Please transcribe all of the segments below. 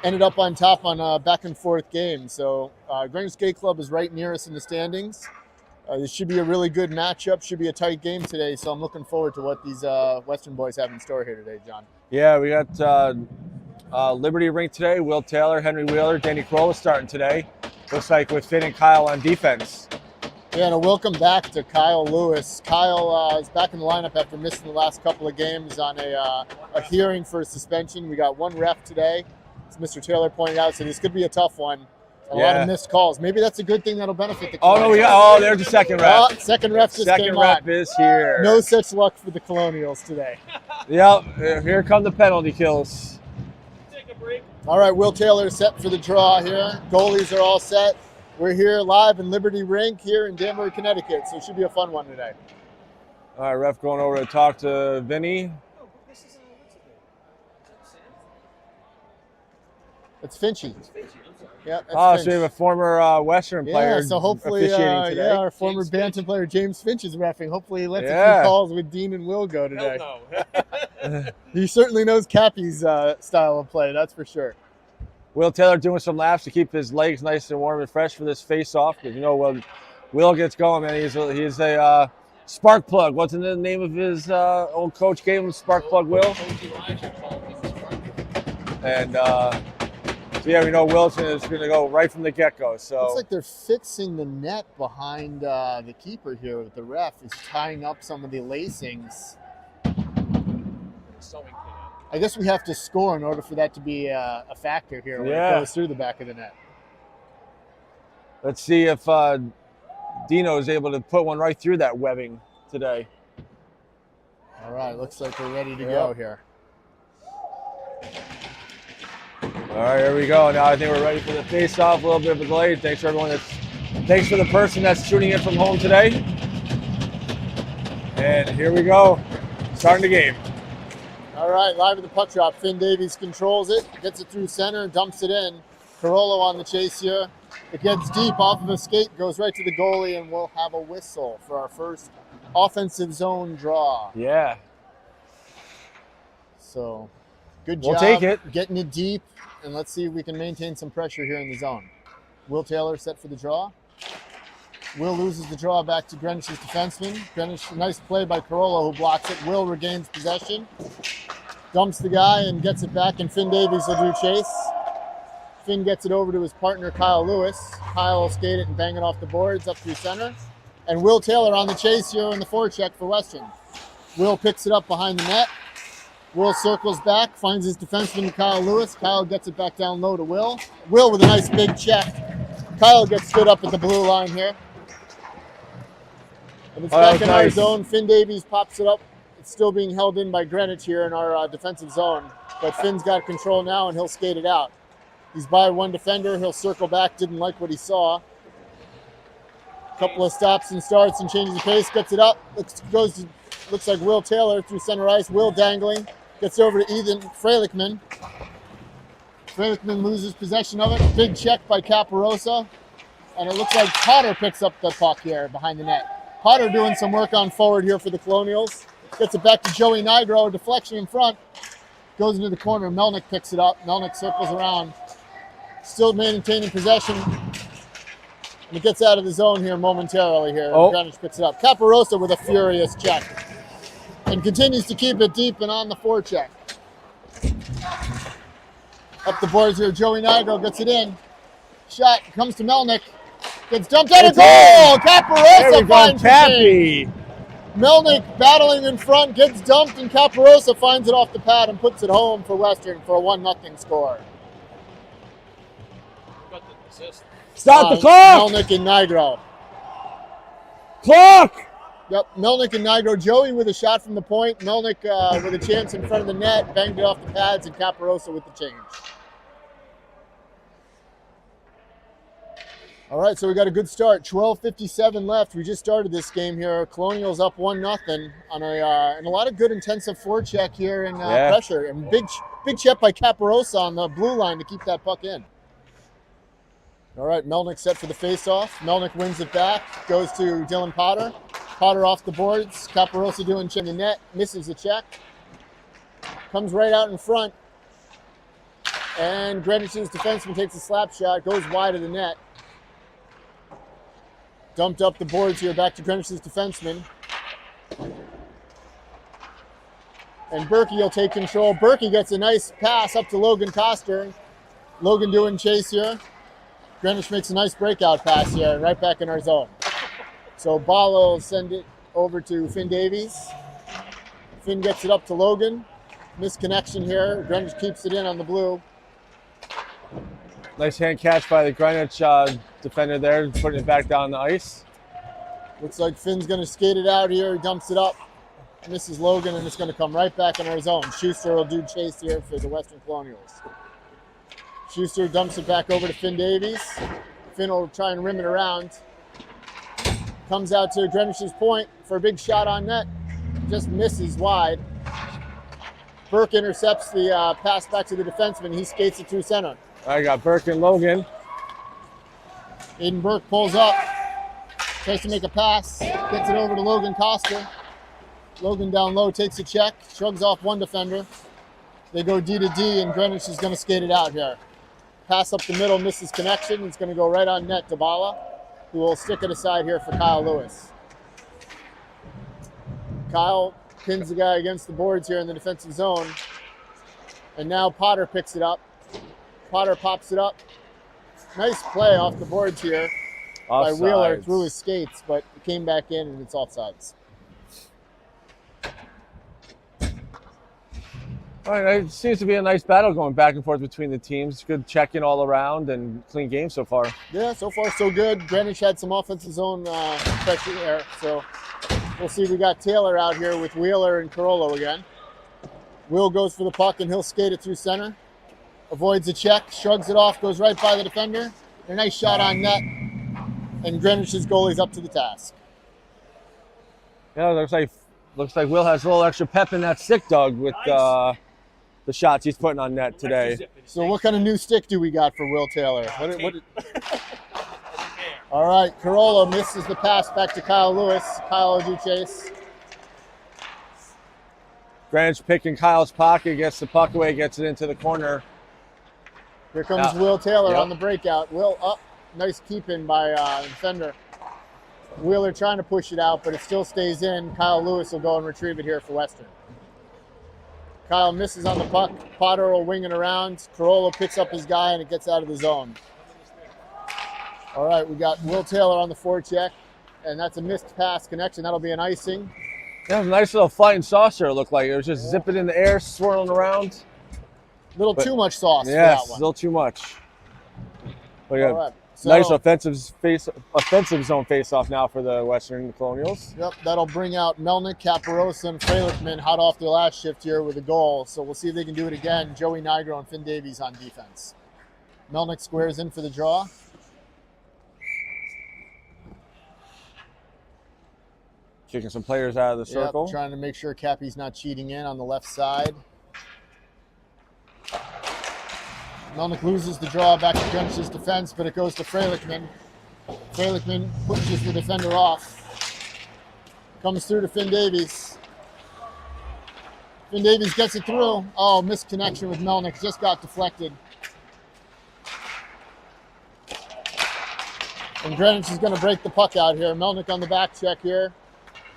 ended up on top on a back and forth game. So Greenwich Skate Club is right near us in the standings. This should be a really good matchup. Should be a tight game today. So I'm looking forward to what these Western boys have in store here today, John. Yeah, we got Liberty Rink today. Will Taylor, Henry Wheeler, Danny Corolla starting today. Looks like with Finn and Kyle on defense. Yeah, and a welcome back to Kyle Lewis. Kyle is back in the lineup after missing the last couple of games on a hearing for a suspension. We got one ref today, as Mr. Taylor pointed out, so this could be a tough one. A lot of missed calls. Maybe that's a good thing that'll benefit the Colonials. There's the second ref. Second ref just came on. Second ref is here. No such luck for the Colonials today. Yep, here come the penalty kills. Take a break. All right, Will Taylor set for the draw here. Goalies are all set. We're here live in Liberty Rink here in Danbury, Connecticut, so it should be a fun one today. All right, ref going over to talk to Vinny. Oh, this is what's it? Is that Sam? It's Finchy. It's Finchy, I'm sorry. Yeah, that's Oh, Finch. so we have a former Western player so hopefully, officiating today. our former James Bantam Finch. player James Finch is reffing. Hopefully he lets a Yeah. few calls with Dean and Will go today. Hell no. He certainly knows Cappy's style of play, that's for sure. Will Taylor doing some laps to keep his legs nice and warm and fresh for this face-off. Because Will gets going, man. He's a spark plug. What's the name of his old coach gave him? Spark plug Will. Coach Elijah called him the Spark. And so yeah, we know Wilson is going to go right from the get-go. So Looks like they're fixing the net behind the keeper here with the ref. Is tying up some of the lacings. Sewing can. I guess we have to score in order for that to be a factor here when it goes through the back of the net. let's see if Dino is able to put one right through that webbing today. All right, looks like we're ready to go here. All right, here we go. Now I think we're ready for the face-off. A little bit of a delay. Thanks for the person that's tuning in from home today. And here we go, starting the game. All right, live at the puck drop. Finn Davies controls it, gets it through center, dumps it in. Carollo on the chase here. It gets deep off of a skate, goes right to the goalie, and we'll have a whistle for our first offensive zone draw. Yeah. So, good job We'll take it. getting it deep, and let's see if we can maintain some pressure here in the zone. Will Taylor set for the draw. Will loses the draw back to Greenwich's defenseman. Greenwich, nice play by Carollo who blocks it. Will regains possession, dumps the guy and gets it back, and Finn Davies will do chase. Finn gets it over to his partner, Kyle Lewis. Kyle will skate it and bang it off the boards up through center. And Will Taylor on the chase here in the forecheck for Western. Will picks it up behind the net. Will circles back, finds his defenseman, Kyle Lewis. Kyle gets it back down low to Will. Will with a nice big check. Kyle gets stood up at the blue line here. And it's back in our zone. Finn Davies pops it up. It's still being held in by Greenwich here in our defensive zone. But Finn's got control now, and he'll skate it out. He's by one defender. He'll circle back. Didn't like what he saw. Couple of stops and starts and changes the pace. Gets it up. Looks like Will Taylor through center ice. Will dangling. Gets over to Ethan Freilichman. Freilichman loses possession of it. Big check by Caparosa. And it looks like Potter picks up the puck here behind the net. Potter doing some work on forward here for the Colonials. Gets it back to Joey Nigro. Deflection in front. Goes into the corner. Melnick picks it up. Melnick circles around. Still maintaining possession. And it gets out of the zone here momentarily here. Greenwich picks it up. Caparosa with a furious check. And continues to keep it deep and on the forecheck. Up the boards here. Joey Nigro gets it in. Shot comes to Melnick. Gets dumped out of goal. Caparosa finds Cappy. Melnick battling in front, gets dumped, and Caparosa finds it off the pad and puts it home for Western for a 1-0 score. Got the assist. Stop the clock! Melnick and Nigro. Clock! Yep, Melnick and Nigro. Joey with a shot from the point. Melnick with a chance in front of the net, banged it off the pads, and Caparosa with the change. All right, so we got a good start. 12:57 left. We just started this game here. Colonials up 1-0 on and a lot of good intensive forecheck here and pressure. And big check by Caparosa on the blue line to keep that puck in. All right, Melnick set for the faceoff. Melnick wins it back, goes to Dylan Potter. Potter off the boards. Caparosa doing check in the net, misses the check. Comes right out in front. And Greenwich's defenseman takes a slap shot, goes wide of the net. Dumped up the boards here, back to Greenwich's defenseman. And Berkey will take control. Berkey gets a nice pass up to Logan Coster. Logan doing chase here. Greenwich makes a nice breakout pass here, right back in our zone. So Bala will send it over to Finn Davies. Finn gets it up to Logan. Misconnection here. Greenwich keeps it in on the blue. Nice hand catch by the Greenwich defender there, putting it back down the ice. Looks like Finn's going to skate it out here. He dumps it up. Misses Logan, and it's going to come right back in our zone. Schuster will do chase here for the Western Colonials. Schuster dumps it back over to Finn Davies. Finn will try and rim it around. Comes out to Greenwich's point for a big shot on net. Just misses wide. Burke intercepts the pass back to the defenseman. He skates it through center. I got Burke and Logan. Aiden Burke pulls up. Tries to make a pass. Gets it over to Logan Coster. Logan down low takes a check. Shrugs off one defender. They go D to D, and Greenwich is going to skate it out here. Pass up the middle, misses connection. It's going to go right on net to Bala, who will stick it aside here for Kyle Lewis. Kyle pins the guy against the boards here in the defensive zone. And now Potter picks it up. Potter pops it up. Nice play off the boards here by Wheeler through his skates, but it came back in and it's offsides. All right, it seems to be a nice battle going back and forth between the teams. Good check-in all around and clean game so far. Yeah, so far so good. Greenwich had some offensive zone pressure there, so we'll see. We got Taylor out here with Wheeler and Carollo again. Will goes for the puck, and he'll skate it through center. Avoids a check, shrugs it off, goes right by the defender. A nice shot on net, and Greenwich's goalie's up to the task. Yeah, looks like Will has a little extra pep in that stick, Doug, with the shots he's putting on net today. So what kind of new stick do we got for Will Taylor? All right, Carollo misses the pass back to Kyle Lewis. Kyle will do chase. Greenwich picking Kyle's pocket, gets the puck away, gets it into the corner. Here comes Will Taylor on the breakout. Will up, nice keep-in by the defender. Wheeler trying to push it out, but it still stays in. Kyle Lewis will go and retrieve it here for Western. Kyle misses on the puck. Potter will wing it around. Carollo picks up his guy, and it gets out of the zone. All right, we got Will Taylor on the forecheck, and that's a missed pass connection. That'll be an icing. That was a nice little flying saucer, it looked like. It was just zipping in the air, swirling around. A little too much sauce for that Yes, one. a little too much. But yeah, All right. So, nice offensive zone face-off now for the Western Colonials. Yep, that'll bring out Melnick, Caparosa, and Freilichman hot off their last shift here with a goal. So we'll see if they can do it again. Joey Nigro and Finn Davies on defense. Melnick squares in for the draw. Kicking some players out of the circle. Yep, trying to make sure Cappy's not cheating in on the left side. Melnick loses the draw back to Greenwich's defense, but it goes to Freilichman. Freilichman pushes the defender off. Comes through to Finn Davies. Finn Davies gets it through. Oh, missed connection with Melnick. Just got deflected. And Greenwich is going to break the puck out here. Melnick on the back check here.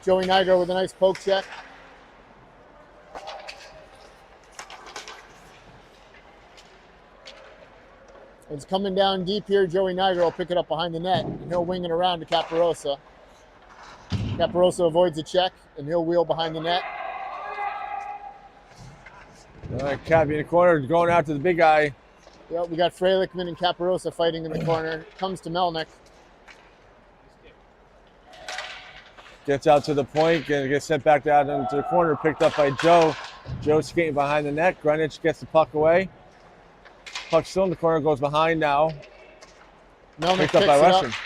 Joey Nigro with a nice poke check. It's coming down deep here. Joey Nigro will pick it up behind the net, and he'll wing it around to Caparosa. Caparosa avoids a check, and he'll wheel behind the net. All right, Cappy in the corner, going after the big guy. Yep, we got Freilichman and Caparosa fighting in the corner. Comes to Melnick. Gets out to the point, and gets sent back down into the corner, picked up by Joe. Joe skating behind the net. Greenwich gets the puck away. Puck still in the corner, goes behind now. Melnick Picked picks up by it Western. up.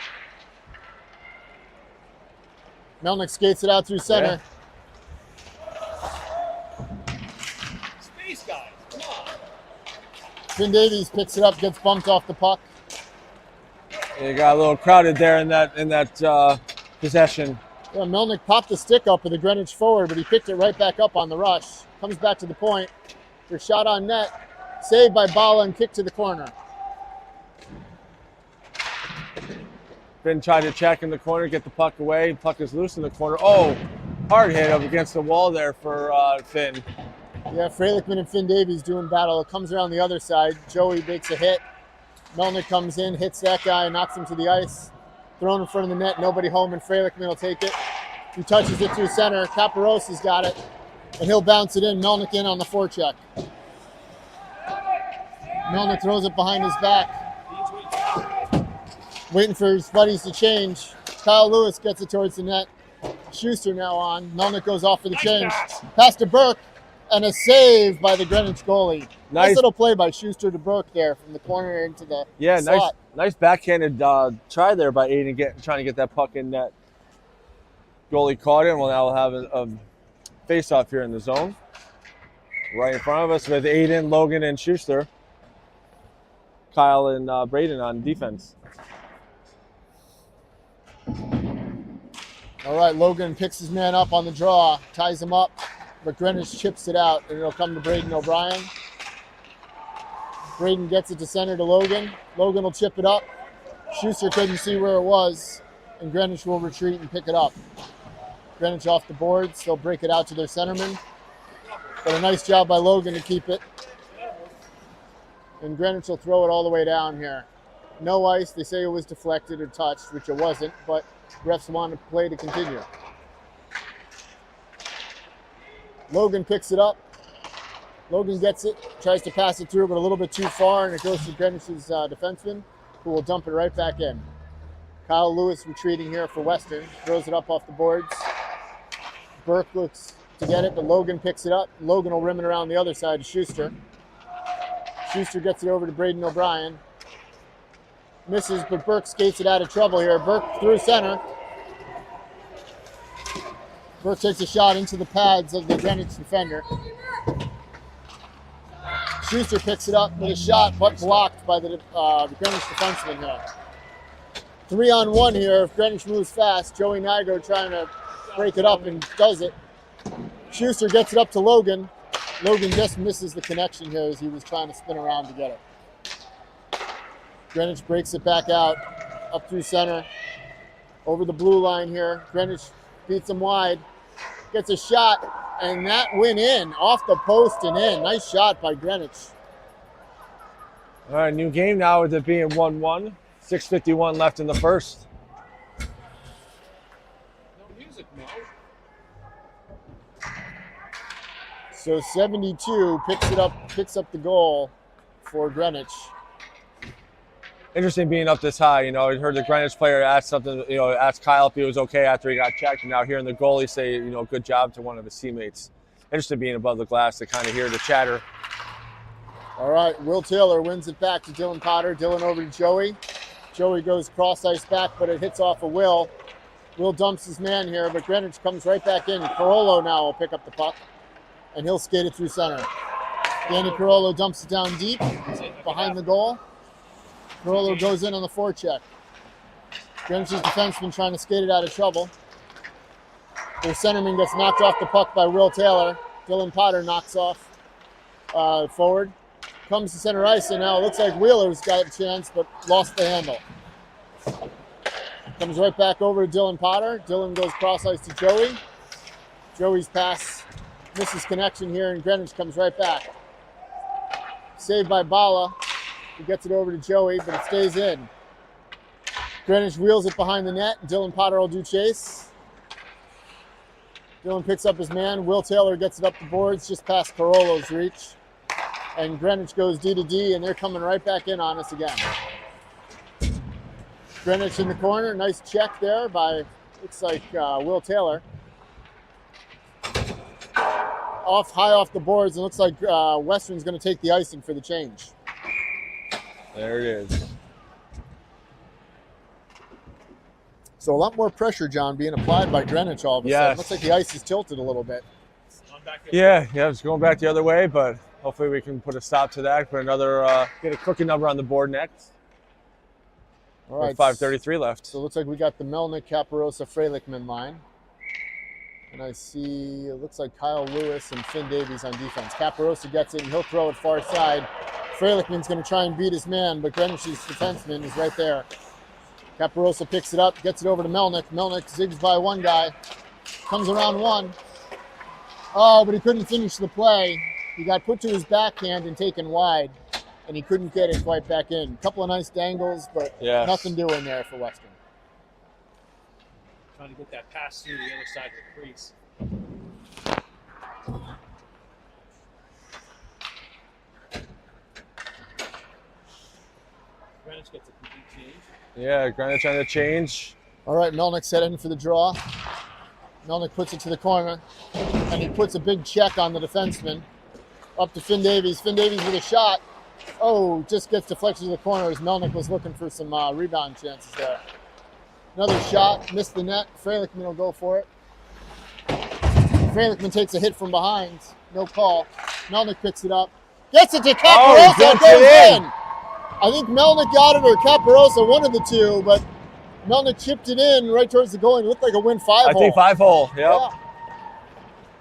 Melnick skates it out through center. Space guys, come on. Finn Davies picks it up, gets bumped off the puck. You got a little crowded there in that possession. Yeah, Melnick popped the stick up with the Greenwich forward, but he picked it right back up on the rush. Comes back to the point. Their shot on net. Saved by Bala and kick to the corner. Finn tried to check in the corner, get the puck away. Puck is loose in the corner. Oh, hard hit up against the wall there for Finn. Yeah, Frelickman and Finn Davies doing battle. It comes around the other side. Joey makes a hit. Melnick comes in, hits that guy, knocks him to the ice. Thrown in front of the net, nobody home, and Frelickman will take it. He touches it through center. Caparossa's got it, and he'll bounce it in. Melnick in on the forecheck. Melnick throws it behind his back. Waiting for his buddies to change. Kyle Lewis gets it towards the net. Schuster now on. Melnick goes off for the change. Pass to Burke, and a save by the Greenwich goalie. Nice little play by Schuster to Burke there from the corner into the slot. Nice backhanded try there by Aiden trying to get that puck in net. Goalie caught it, and we'll now have a face-off here in the zone. Right in front of us with Aiden, Logan, and Schuster. Kyle and Braden on defense. All right, Logan picks his man up on the draw, ties him up, but Greenwich chips it out, and it'll come to Braden O'Brien. Braden gets it to center to Logan. Logan will chip it up. Schuster couldn't see where it was, and Greenwich will retreat and pick it up. Greenwich off the boards. They'll break it out to their centerman. But a nice job by Logan to keep it. And Greenwich will throw it all the way down here. No ice. They say it was deflected or touched, which it wasn't, but refs want the play to continue. Logan picks it up. Logan gets it, tries to pass it through, but a little bit too far, and it goes to Greenwich's defenseman, who will dump it right back in. Kyle Lewis retreating here for Western, throws it up off the boards. Burke looks to get it, but Logan picks it up. Logan will rim it around the other side to Schuster. Schuster gets it over to Braden O'Brien. Misses, but Burke skates it out of trouble here. Burke through center. Burke takes a shot into the pads of the Greenwich defender. Schuster picks it up with a shot, but blocked by the Greenwich defenseman here. 3-on-1 here. If Greenwich moves fast, Joey Nigo trying to break it up and does it. Schuster gets it up to Logan. Logan just misses the connection here as he was trying to spin around to get it. Greenwich breaks it back out, up through center, over the blue line here. Greenwich beats him wide, gets a shot, and that went in, off the post and in. Nice shot by Greenwich. All right, new game now with it being 1-1. 6:51 left in the first. No music, Mo. So 72 picks up the goal for Greenwich. Interesting being up this high. You know, I heard the Greenwich player ask something, ask Kyle if he was okay after he got checked, and now hearing the goalie say, good job to one of his teammates. Interesting being above the glass to kind of hear the chatter. All right, Will Taylor wins it back to Dylan Potter. Dylan over to Joey. Joey goes cross ice back, but it hits off of Will. Will dumps his man here, but Greenwich comes right back in. Carollo now will pick up the puck, and he'll skate it through center. Danny Carollo dumps it down deep behind the goal. Carollo goes in on the forecheck. Greenwich's defenseman trying to skate it out of trouble. Their centerman gets knocked off the puck by Will Taylor. Dylan Potter knocks off forward. Comes to center ice, and now it looks like Wheeler's got a chance, but lost the handle. Comes right back over to Dylan Potter. Dylan goes cross ice to Joey. Joey's pass misses connection here, and Greenwich comes right back. Saved by Bala. He gets it over to Joey, but it stays in. Greenwich wheels it behind the net. Dylan Potter will do chase. Dylan picks up his man. Will Taylor gets it up the boards, just past Carollo's reach. And Greenwich goes D to D, and they're coming right back in on us again. Greenwich in the corner. Nice check there by, looks like, Will Taylor. High off the boards, and looks like Western's going to take the icing for the change. There it is. So a lot more pressure, John, being applied by Greenwich all of a sudden. Looks like the ice is tilted a little bit. Yeah, it's going back the other way, but hopefully we can put a stop to that. Put another, get a cookie number on the board next. All right. 5:33 left. So it looks like we got the Melnick, Caparosa, Frelickman line. And I see, it looks like Kyle Lewis and Finn Davies on defense. Caparosa gets it, and he'll throw it far side. Freilich going to try and beat his man, but Greenwich's defenseman is right there. Caparosa picks it up, gets it over to Melnick. Melnick zigs by one guy, comes around one. Oh, but he couldn't finish the play. He got put to his backhand and taken wide, and he couldn't get it quite back in. A couple of nice dangles, but nothing doing there for Western. Trying to get that pass through the other side of the crease. Greenwich gets a complete change. Yeah, Greenwich trying to change. All right, Melnick set in for the draw. Melnick puts it to the corner, and he puts a big check on the defenseman. Up to Finn Davies. Finn Davies with a shot. Oh, just gets deflected to the corner as Melnick was looking for some rebound chances there. Another shot, missed the net. Freilich will go for it. Freilich takes a hit from behind. No call. Melnick picks it up. Gets it to Caparosa. Gets Goes it in. I think Melnick got it or Caparosa, one of the two, but Melnick chipped it in right towards the goal and it looked like a win 5-hole. I think 5-hole, yep. Yeah.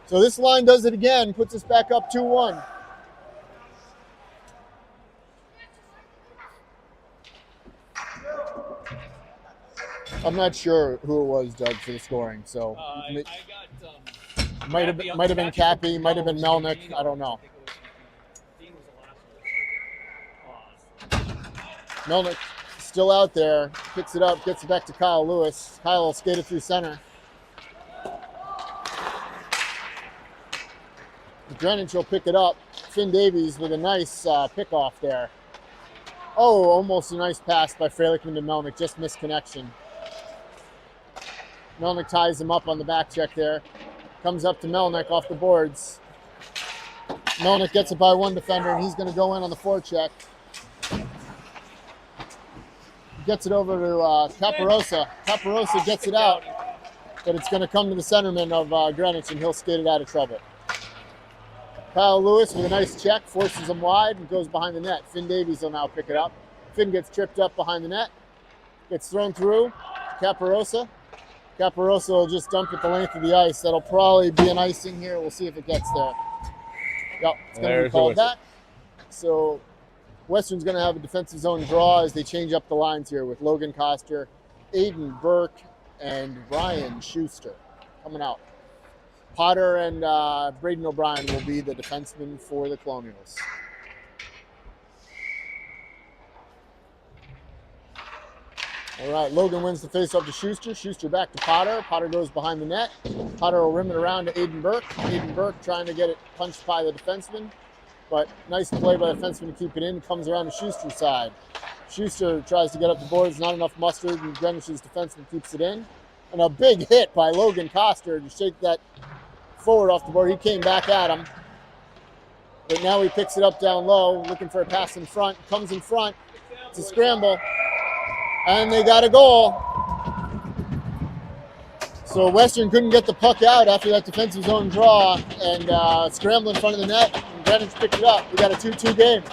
So this line does it again, puts us back up 2-1. I'm not sure who it was, Doug, for the scoring. So I got might have been Cappy, might have been Melnick. I don't know. Melnick still out there, picks it up, gets it back to Kyle Lewis. Kyle will skate it through center. Greenwich will pick it up. Finn Davies with a nice pick-off there. Oh, almost a nice pass by Freilich to Melnick, just missed connection. Melnick ties him up on the back check there. Comes up to Melnick off the boards. Melnick gets it by one defender, and he's going to go in on the forecheck. Gets it over to Caparosa. Caparosa gets it out, but it's going to come to the centerman of Greenwich, and he'll skate it out of trouble. Kyle Lewis with a nice check, forces him wide, and goes behind the net. Finn Davies will now pick it up. Finn gets tripped up behind the net. Gets thrown through. Caparosa. Caparosa will just dump it the length of the ice. That'll probably be an icing here. We'll see if it gets there. Yep, it's going to be called back. So Western's going to have a defensive zone draw as they change up the lines here with Logan Coster, Aiden Burke, and Ryan Schuster coming out. Potter and Braden O'Brien will be the defensemen for the Colonials. All right, Logan wins the faceoff to Schuster. Schuster back to Potter. Potter goes behind the net. Potter will rim it around to Aiden Burke. Aiden Burke trying to get it punched by the defenseman. But nice play by the defenseman to keep it in. Comes around to Schuster's side. Schuster tries to get up the boards. Not enough mustard, and Greenwich's defenseman keeps it in. And a big hit by Logan Coster to shake that forward off the board. He came back at him. But now he picks it up down low, looking for a pass in front. Comes in front. It's a scramble. And they got a goal. So Western couldn't get the puck out after that defensive zone draw and scramble in front of the net. And Greenwich picked it up. We got a 2-2 game.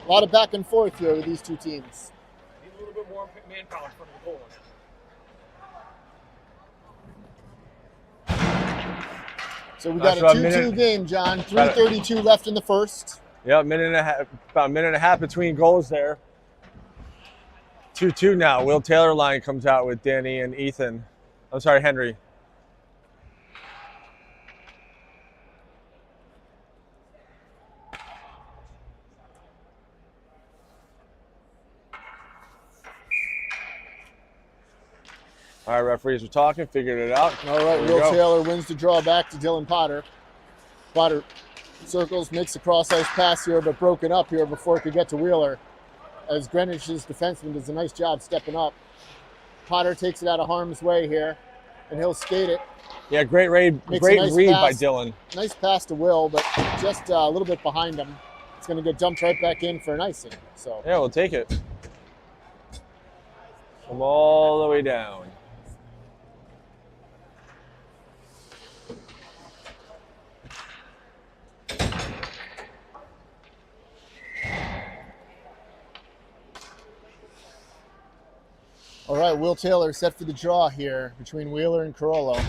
A lot of back and forth here with these two teams. Need a little bit more manpower in front of the goal. So we got a 2-2 game, John. 3:32 left in the first. Yeah, about a minute and a half between goals there. 2-2 now. Will Taylor line comes out with Danny and Ethan. I'm sorry, Henry. All right, referees are talking, figured it out. All right, Will Taylor wins the draw back to Dylan Potter. Potter circles, makes a cross-ice pass here, but broken up here before it could get to Wheeler. As Greenwich's defenseman does a nice job stepping up. Potter takes it out of harm's way here, and he'll skate it. Yeah, great read by Dylan. Nice pass to Will, but just a little bit behind him. It's going to get dumped right back in for an icing. So yeah, we'll take it. Come all the way down. all right, Will Taylor set for the draw here between Wheeler and Carollo.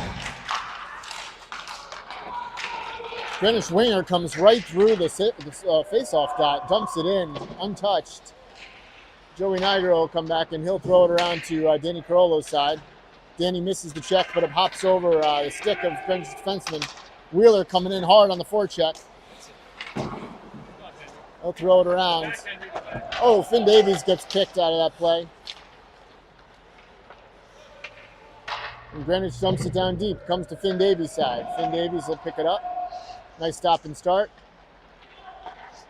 Greenwich winger comes right through the face-off dot, dumps it in, untouched. Joey Niger will come back and he'll throw it around to Danny Carollo's side. Danny misses the check, but it hops over the stick of Greenwich defenseman. Wheeler coming in hard on the forecheck. He'll throw it around. Oh, Finn Davies gets kicked out of that play. And Greenwich dumps it down deep. Comes to Finn Davies' side. Finn Davies will pick it up. Nice stop and start.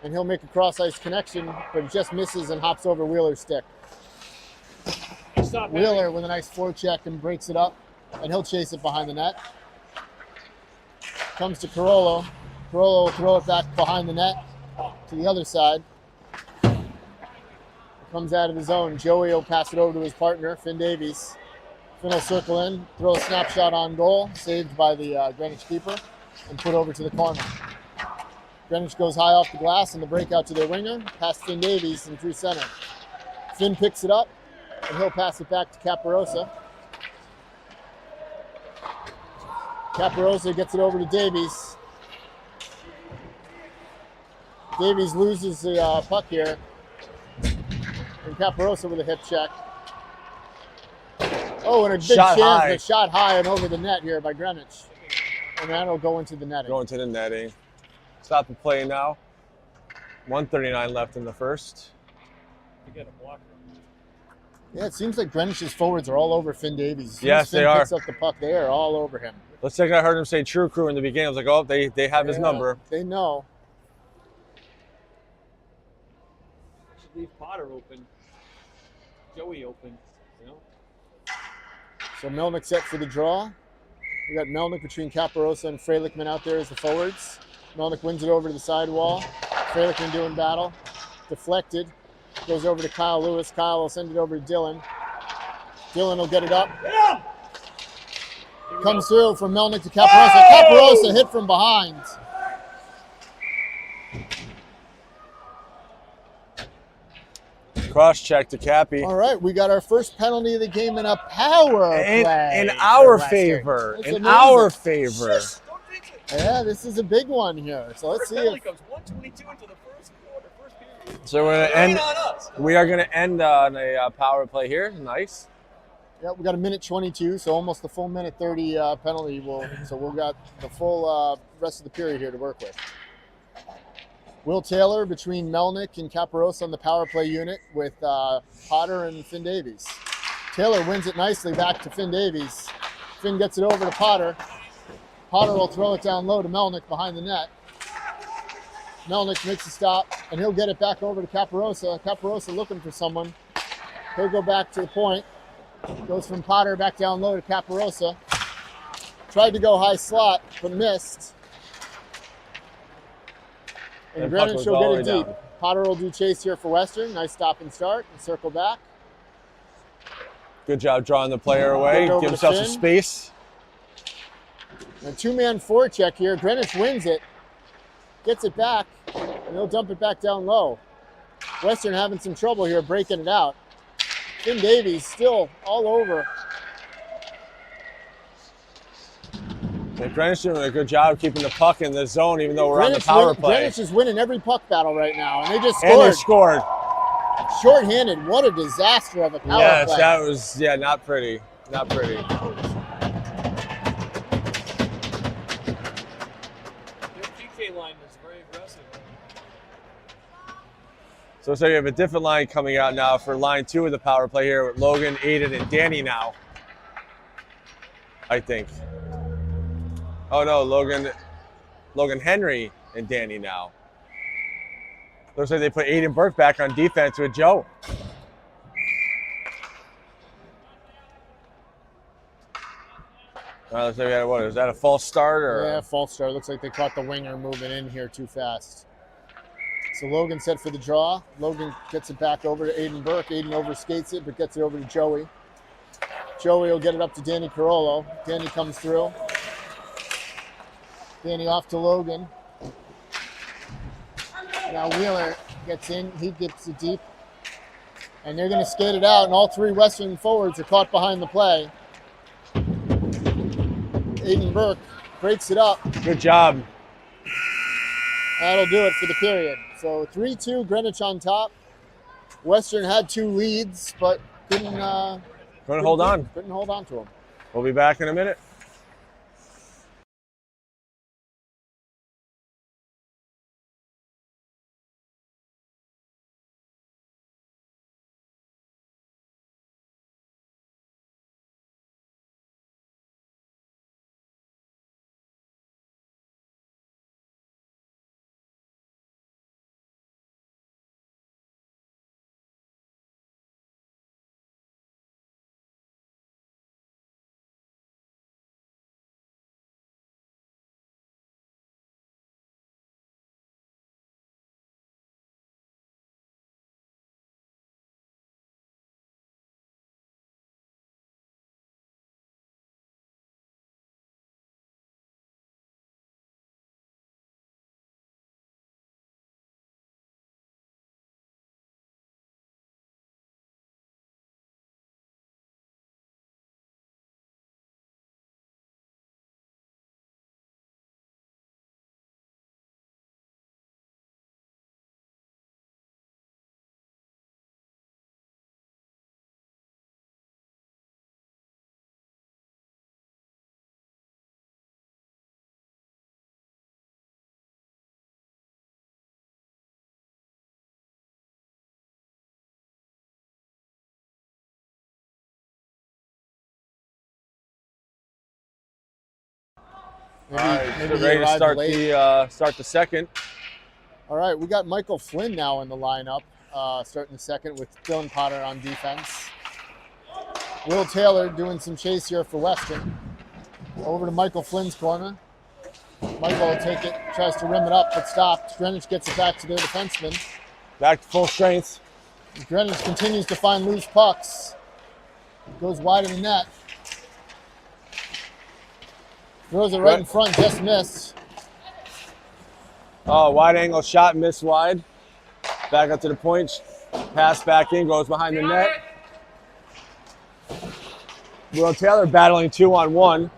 And he'll make a cross-ice connection, but it just misses and hops over Wheeler's stick. Wheeler with a nice forecheck and breaks it up, and he'll chase it behind the net. Comes to Carollo. Carollo will throw it back behind the net to the other side. Comes out of his zone. Joey will pass it over to his partner, Finn Davies. Finn will circle in, throw a snapshot on goal, saved by the Greenwich keeper, and put over to the corner. Greenwich goes high off the glass and the breakout to their winger, past Finn Davies and through center. Finn picks it up, and he'll pass it back to Caparosa. Caparosa gets it over to Davies. Davies loses the puck here. And Caparosa with a hip check. Oh, and a big chance, but shot high and over the net here by Greenwich. And that'll go into the netting. Going to the netting. Stop the play now. 1:39 left in the first. Yeah, it seems like Greenwich's forwards are all over Finn Davies. Yes, Finn they are. Picks up the puck, they are all over him. Looks like I heard him say True Crew in the beginning. I was like, oh, they have his number. They know. Should leave Potter open. Joey open. You know? So Melnick set for the draw. We got Melnick between Caparosa and Freilichman out there as the forwards. Melnick wins it over to the sidewall. Freilichman doing battle. Deflected. Goes over to Kyle Lewis. Kyle will send it over to Dylan. Dylan will get it up. Comes through from Melnick to Caparosa. Caparosa hit from behind. Cross check to Cappy. All right, we got our first penalty of the game in a power play. In our favor. That's in amazing. our favor. Yeah, this is a big one here. So let's see if comes 122 into the first quarter, first period. So we're gonna end. We are gonna end on a power play here. Nice. yeah, we got a minute 22, so almost the full minute 30 penalty. So we'll got the full rest of the period here to work with. Will Taylor between Melnick and Caparosa on the power play unit with Potter and Finn Davies. Taylor wins it nicely back to Finn Davies. Finn gets it over to Potter. Potter will throw it down low to Melnick behind the net. Melnick makes a stop, and he'll get it back over to Caparosa. Caparosa looking for someone. He'll go back to the point. Goes from Potter back down low to Caparosa. Tried to go high slot, but missed. And Greenwich will get it deep. Down. Potter will do chase here for Western. Nice stop and start and circle back. Good job drawing the player away. Give himself some space. A two-man forecheck here. Greenwich wins it. Gets it back, and he'll dump it back down low. Western having some trouble here breaking it out. Finn Davies still all over. And Greenwich doing a good job keeping the puck in the zone, even though we're on the power play. Greenwich is winning every puck battle right now, and they just scored. And they scored. Short-handed. What a disaster of a power play. Yes, that was, not pretty. Not pretty. Their PK line is very aggressive. So you have a different line coming out now for line 2 of the power play here with Logan, Aiden, and Danny now. I think. Oh no, Logan Henry and Danny now. Looks like they put Aiden Burke back on defense with Joe. Looks like we had, what, is that a false start? Or? Yeah, false start. Looks like they caught the winger moving in here too fast. So Logan set for the draw. Logan gets it back over to Aiden Burke. Aiden overskates it, but gets it over to Joey. Joey will get it up to Danny Carollo. Danny comes through. Danny off to Logan. Now Wheeler gets in. He gets it deep. And they're going to skate it out, and all three Western forwards are caught behind the play. Aiden Burke breaks it up. Good job. That'll do it for the period. So 3-2, Greenwich on top. Western had 2 leads, but couldn't hold on. Couldn't hold on to them. We'll be back in a minute. Maybe, All right, maybe he ready to arrived start late. the second. All right, we got Michael Flynn now in the lineup, starting the second with Dylan Potter on defense. Will Taylor doing some chase here for Western. Over to Michael Flynn's corner. Michael will take it, tries to rim it up, but stopped. Greenwich gets it back to their defenseman. Back to full strength. Greenwich continues to find loose pucks. Goes wide of the net. Throws it right in front, just missed. Oh, wide angle shot, missed wide. Back up to the point. Pass back in, goes behind the net. Will Taylor battling 2-on-1.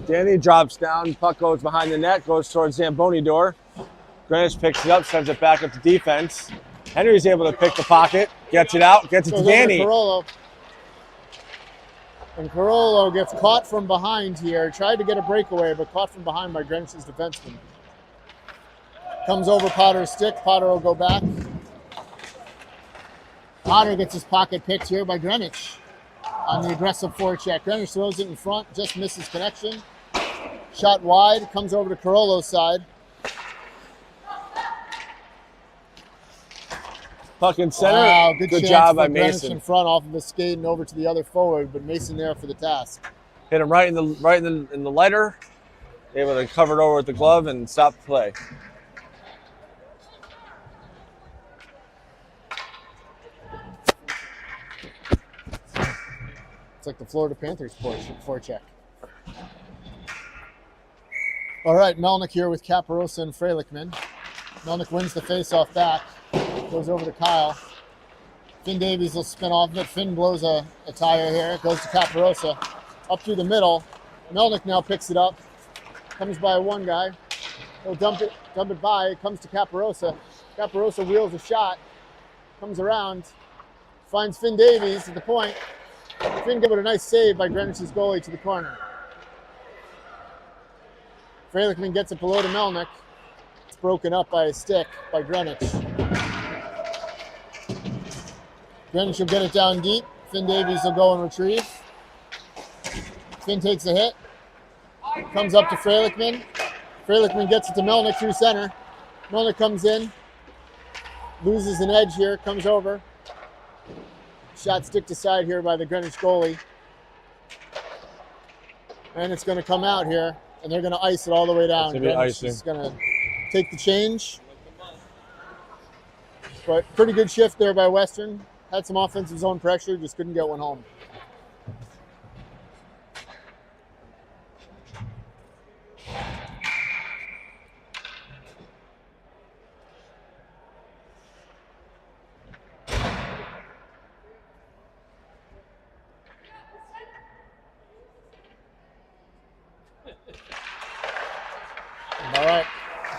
Danny drops down, puck goes behind the net, goes towards Zamboni door. Greenwich picks it up, sends it back up to defense. Henry's able to pick the pocket, gets it out, gets it to Danny. Carollo. And Carollo gets caught from behind here. Tried to get a breakaway, but caught from behind by Greenwich's defenseman. Comes over Potter's stick. Potter will go back. Potter gets his pocket picked here by Greenwich on the aggressive forecheck. Greenwich throws it in front, just misses connection. Shot wide, comes over to Carollo's side. Puck in center. Wow, good job by Greenwich Mason. in front off of the skate and over to the other forward, but Mason there for the task. Hit him right in the letter. Able to cover it over with the glove and stop the play. It's like the Florida Panthers forecheck. All right, Melnick here with Caparosa and Freilichman. Melnick wins the faceoff back. Goes over to Kyle. Finn Davies will spin off of it. Finn blows a tire here. It goes to Caparosa. Up through the middle. Melnick now picks it up. Comes by one guy. He'll dump it by. It comes to Caparosa. Caparosa wheels a shot. Comes around. Finds Finn Davies at the point. Finn gave it a nice save by Greenwich's goalie to the corner. Freilichman gets it below to Melnick. It's broken up by a stick by Greenwich. Greenwich will get it down deep. Finn Davies will go and retrieve. Finn takes a hit. Comes up to Freilichman. Freilichman gets it to Melnick through center. Melnick comes in. Loses an edge here. Comes over. Shot sticked aside here by the Greenwich goalie. And it's going to come out here. And they're going to ice it all the way down. Greenwich is going to take the change. But pretty good shift there by Western. Had some offensive zone pressure, just couldn't get one home.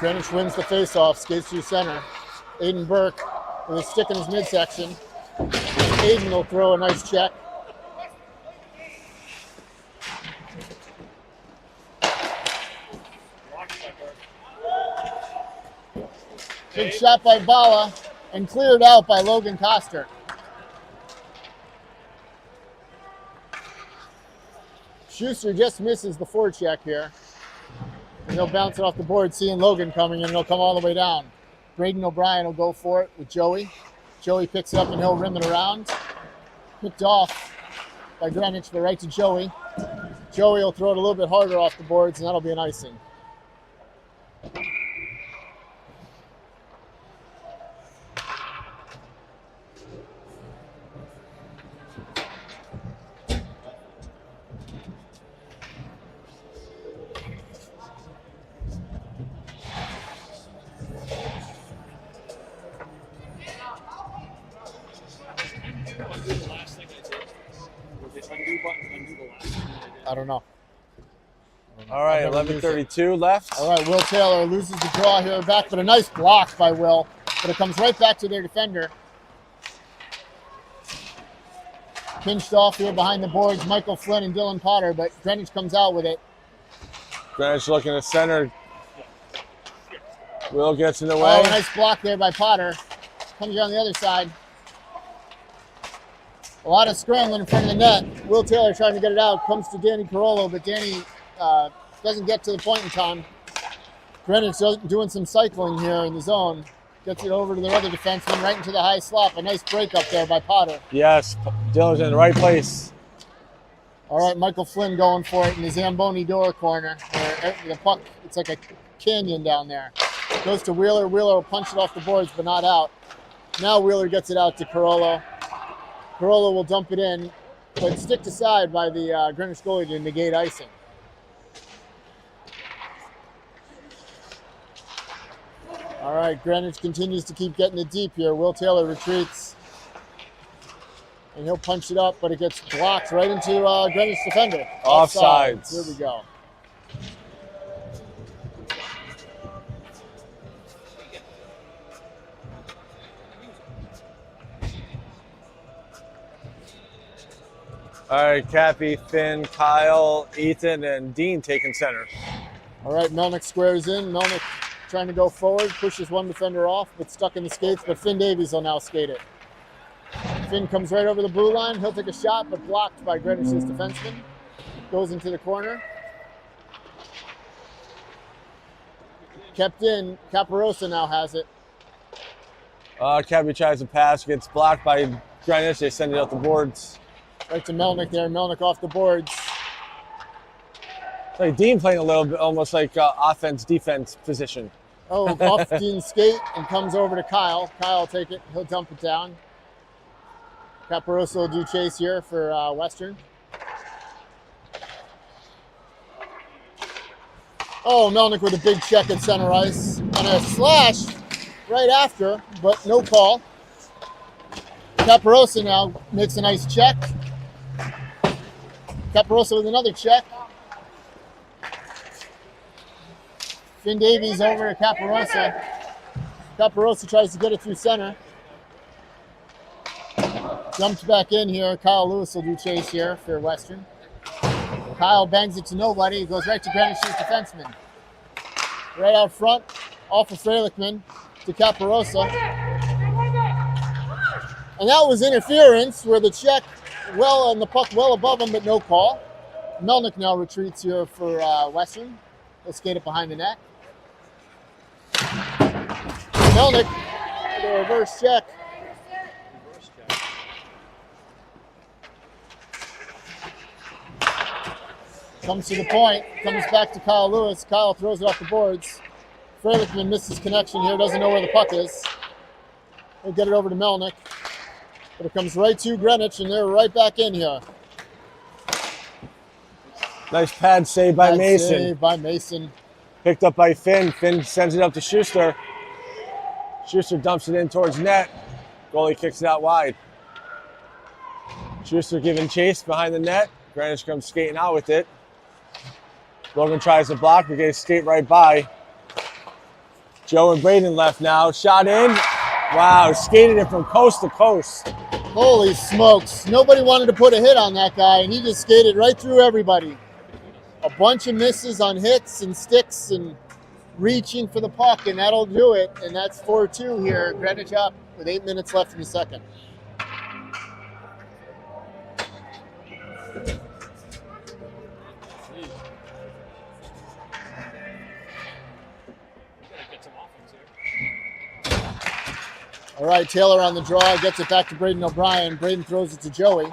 Greenwich wins the faceoff, skates through center. Aiden Burke with a stick in his midsection. Aiden will throw a nice check. Big shot by Bala and cleared out by Logan Coster. Schuster just misses the forecheck here. And he'll bounce it off the board, seeing Logan coming, and it'll come all the way down. Braden O'Brien will go for it with Joey. Joey picks it up and he'll rim it around. Picked off by Greenwich, but right to Joey. Joey will throw it a little bit harder off the boards, and that'll be an icing. I don't know. All right, 11:32 left. All right, Will Taylor loses the draw here back, but a nice block by Will. But it comes right back to their defender. Pinched off here behind the boards, Michael Flynn and Dylan Potter, but Greenwich comes out with it. Greenwich looking at center. Will gets in the way. Oh, nice block there by Potter. Comes around the other side. A lot of scrambling in front of the net. Will Taylor trying to get it out. Comes to Danny Carollo, but Danny doesn't get to the point in time. Greenwich doing some cycling here in the zone. Gets it over to their other defenseman, right into the high slot. A nice break up there by Potter. Yes, Dylan's in the right place. All right, Michael Flynn going for it in the Zamboni door corner. Where the puck, it's like a canyon down there. Goes to Wheeler. Wheeler will punch it off the boards, but not out. Now Wheeler gets it out to Carollo. Carollo will dump it in, but sticked aside by the Greenwich goalie to negate icing. All right, Greenwich continues to keep getting it deep here. Will Taylor retreats, and he'll punch it up, but it gets blocked right into Greenwich defender. Offsides. Here we go. All right, Cappy, Finn, Kyle, Ethan, and Dean taking center. All right, Melnick squares in. Melnick trying to go forward, pushes one defender off, but stuck in the skates, but Finn Davies will now skate it. Finn comes right over the blue line. He'll take a shot, but blocked by Greenwich's defenseman. Goes into the corner. Kept in. Caparosa now has it. Cappy tries to pass, gets blocked by Greenwich. They send it up the boards. Right to Melnick there. Melnick off the boards. It's like Dean playing a little bit, almost like offense-defense position. Oh, off Dean's skate and comes over to Kyle. Kyle will take it. He'll dump it down. Caparosa will do chase here for Western. Oh, Melnick with a big check at center ice. And a slash right after, but no call. Caparosa now makes a nice check. Caparosa with another check. Finn Davies over to Caparosa. Caparosa tries to get it through center. Jumped back in here. Kyle Lewis will do chase here for Western. Kyle bangs it to nobody. It goes right to Greenwich's defenseman. Right out front, off of Frelickman to Caparosa. And that was interference where the check well and the puck well above him, but no call. Melnick now retreats here for Western. He'll skate it behind the net. Melnick with a reverse check. Comes to the point, comes back to Kyle Lewis. Kyle throws it off the boards. Frelickman misses connection here, doesn't know where the puck is. He'll get it over to Melnick. But it comes right to Greenwich, and they're right back in here. Nice pad save by Mason. Save by Mason. Picked up by Finn. Finn sends it up to Schuster. Schuster dumps it in towards net. Goalie kicks it out wide. Schuster giving chase behind the net. Greenwich comes skating out with it. Logan tries to block, but they skate right by. Joe and Braden left now. Shot in. Wow, skated it from coast to coast. Holy smokes. Nobody wanted to put a hit on that guy, and he just skated right through everybody. A bunch of misses on hits and sticks and reaching for the puck, and that'll do it. And that's 4-2 here. Greenwich up with 8 minutes left in the second. All right, Taylor on the draw, gets it back to Braden O'Brien. Braden throws it to Joey.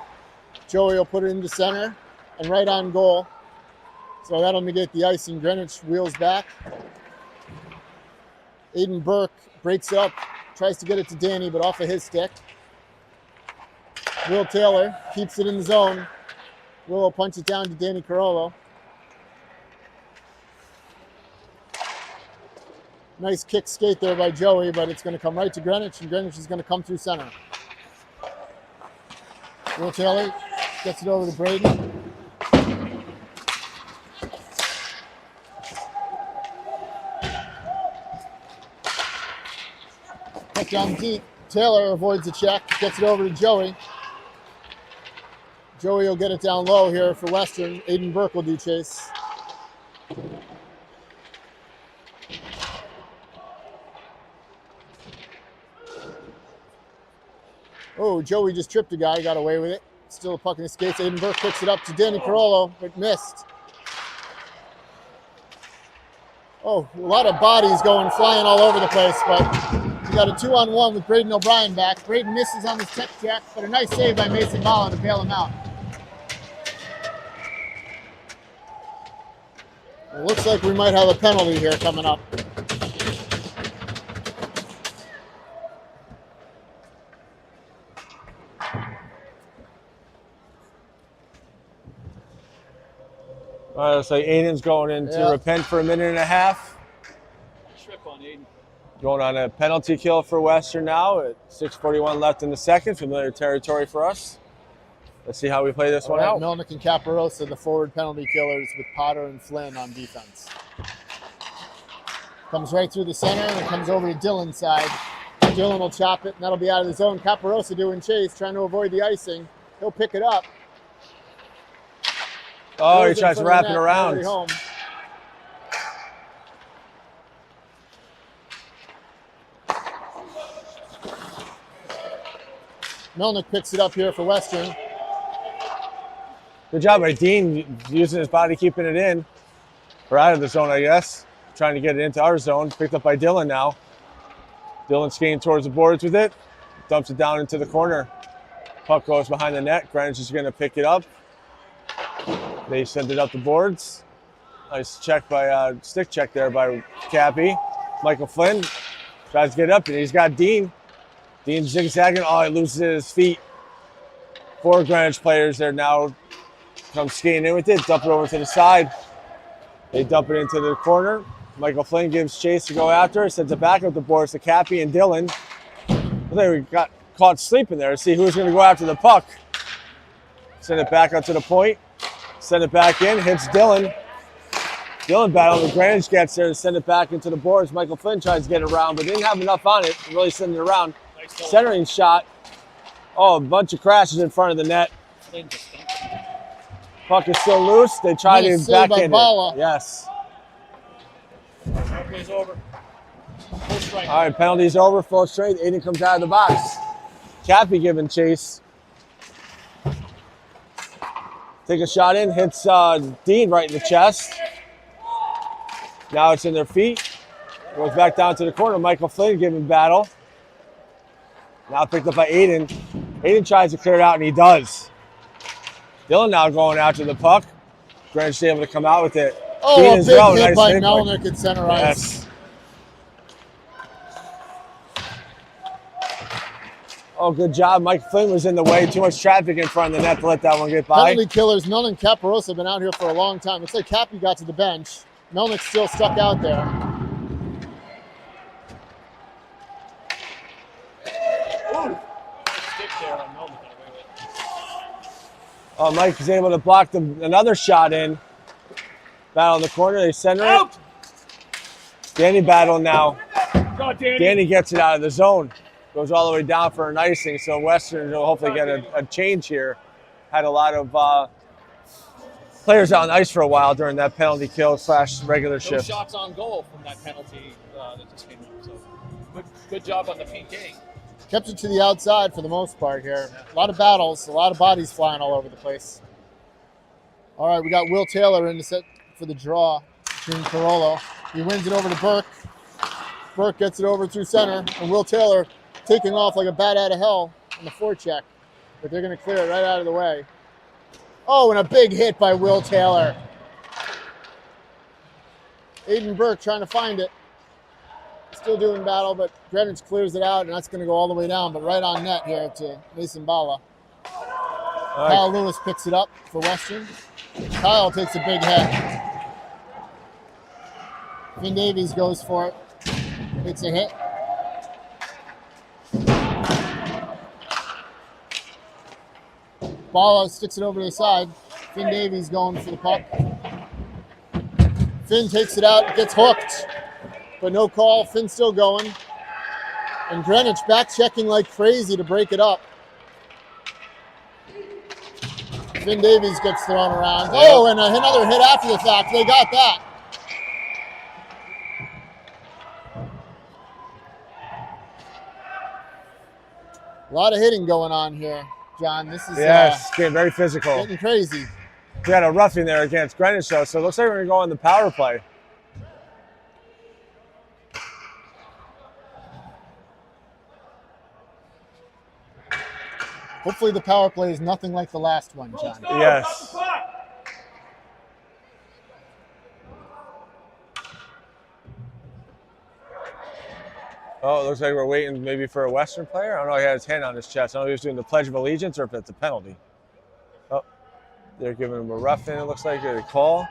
Joey will put it into center and right on goal. So that'll negate the icing. Greenwich wheels back. Aiden Burke breaks up, tries to get it to Danny, but off of his stick. Will Taylor keeps it in the zone. Will will punch it down to Danny Carollo. Nice kick skate there by Joey, but it's going to come right to Greenwich, and Greenwich is going to come through center. Will Taylor gets it over to Braden. Puck down deep. Taylor avoids the check, gets it over to Joey. Joey will get it down low here for Western. Aiden Burke will do chase. Oh, Joey just tripped a guy, got away with it. Still a puck in the skates. Aiden Burke picks it up to Danny Carollo, but missed. Oh, a lot of bodies going flying all over the place, but we got a 2-on-1 with Braden O'Brien back. Braden misses on his tech check, but a nice save by Mason Balla to bail him out. It looks like we might have a penalty here coming up. So Aiden's going in to repent for a minute and a half. Trip on Aiden. Going on a penalty kill for Western now at 6:41 left in the second. Familiar territory for us. Let's see how we play this one out. Melnick and Caparosa, the forward penalty killers, with Potter and Flynn on defense. Comes right through the center, and it comes over to Dylan's side. Dylan will chop it, and that'll be out of the zone. Caparosa doing chase, trying to avoid the icing. He'll pick it up. Oh, he tries to wrap it around. Home. Melnick picks it up here for Western. Good job by Dean using his body, keeping it in. Or out of the zone, I guess. Trying to get it into our zone. Picked up by Dylan now. Dylan skating towards the boards with it. Dumps it down into the corner. Puck goes behind the net. Greenwich is going to pick it up. They send it up the boards. Nice check by stick check there by Cappy. Michael Flynn tries to get up, and he's got Dean. Dean zigzagging. Oh, he loses his feet. 4 Greenwich players there now come skating in with it. Dump it over to the side. They dump it into the corner. Michael Flynn gives chase to go after. Sends it back up the boards to Cappy and Dylan. I think we got caught sleeping there to see who's going to go after the puck. Send it back up to the point. Send it back in, hits Dylan. Dylan battle, the Greenwich gets there to send it back into the boards. Michael Flynn tries to get it around, but didn't have enough on it to really send it around. Nice centering shot. Oh, a bunch of crashes in front of the net. Puck is still loose. They try to backhand it. Yes. Plays over. Full strength. All right, penalty's over, full strength. Aiden comes out of the box. Cappy giving chase. Take a shot in, hits Dean right in the chest. Now it's in their feet. Goes back down to the corner. Michael Flynn giving battle. Now picked up by Aiden. Aiden tries to clear it out, and he does. Dylan now going after the puck. Greenwich able to come out with it. Oh, Dean a big hit nice by Melnick at center ice. Yes. Oh, good job. Mike Flynn was in the way. Too much traffic in front of the net to let that one get by. Penalty killers, Melnick and Caparosa have been out here for a long time. Looks like Cappy got to the bench. Melnick's still stuck out there. Ooh. Stick there on Melnick. Oh, Mike is able to block another shot in. Battle in the corner. They center it. Danny battle now. God, Danny. Danny gets it out of the zone. Goes all the way down for an icing. So Western will hopefully get a change here. Had a lot of players out on ice for a while during that penalty kill / regular No shift. shots on goal from that penalty that just came up. So good job on the PK. Kept it to the outside for the most part here. A lot of battles, a lot of bodies flying all over the place. All right, we got Will Taylor in the set for the draw between Carollo. He wins it over to Burke. Burke gets it over through center, and Will Taylor taking off like a bat out of hell on the forecheck. But they're going to clear it right out of the way. Oh, and a big hit by Will Taylor. Aiden Burke trying to find it. Still doing battle, but Greenwich clears it out, and that's going to go all the way down, but right on net here to Mason Bala. Right. Kyle Lewis picks it up for Western. Kyle takes a big hit. Finn Davies goes for it. Takes a hit. Bala sticks it over to the side. Finn Davies going for the puck. Finn takes it out, gets hooked, but no call. Finn's still going. And Greenwich back checking like crazy to break it up. Finn Davies gets thrown around. Oh, and another hit after the fact. They got that. A lot of hitting going on here, John. This is Yes, getting very physical. getting crazy. We had a roughing there against Greenwich, though, so it looks like we're going to go on the power play. Hopefully the power play is nothing like the last one, John. Yes. Oh, it looks like we're waiting maybe for a Western player. I don't know. He had his hand on his chest. I don't know if he was doing the Pledge of Allegiance or if it's a penalty. Oh, they're giving him a roughing, it looks like, a call.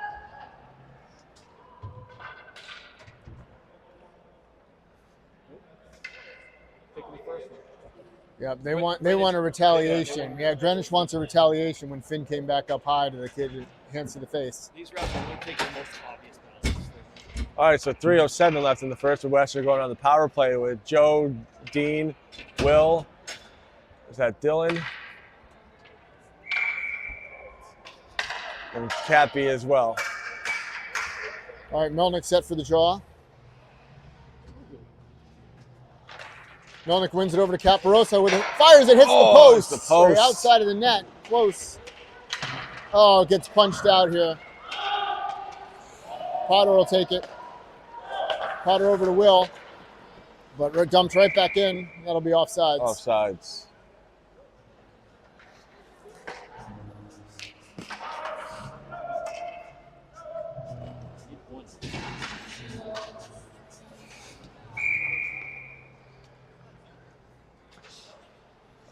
Yeah, they want a retaliation. Yeah, Greenwich wants a retaliation when Finn came back up high to the kid, hands to the face. These refs are only taking the most obvious penalties. All right, so 3:07 left in the first. The Western going on the power play with Joe, Dean, Will. Is that Dylan? And Cappy as well. All right, Melnick set for the draw. Melnick wins it over to Caparosa with it. Fires it, hits the post. It's the post. Very outside of the net. Close. Oh, it gets punched out here. Potter will take it. Potter over to Will. But dumped right back in. That'll be offsides. Offsides.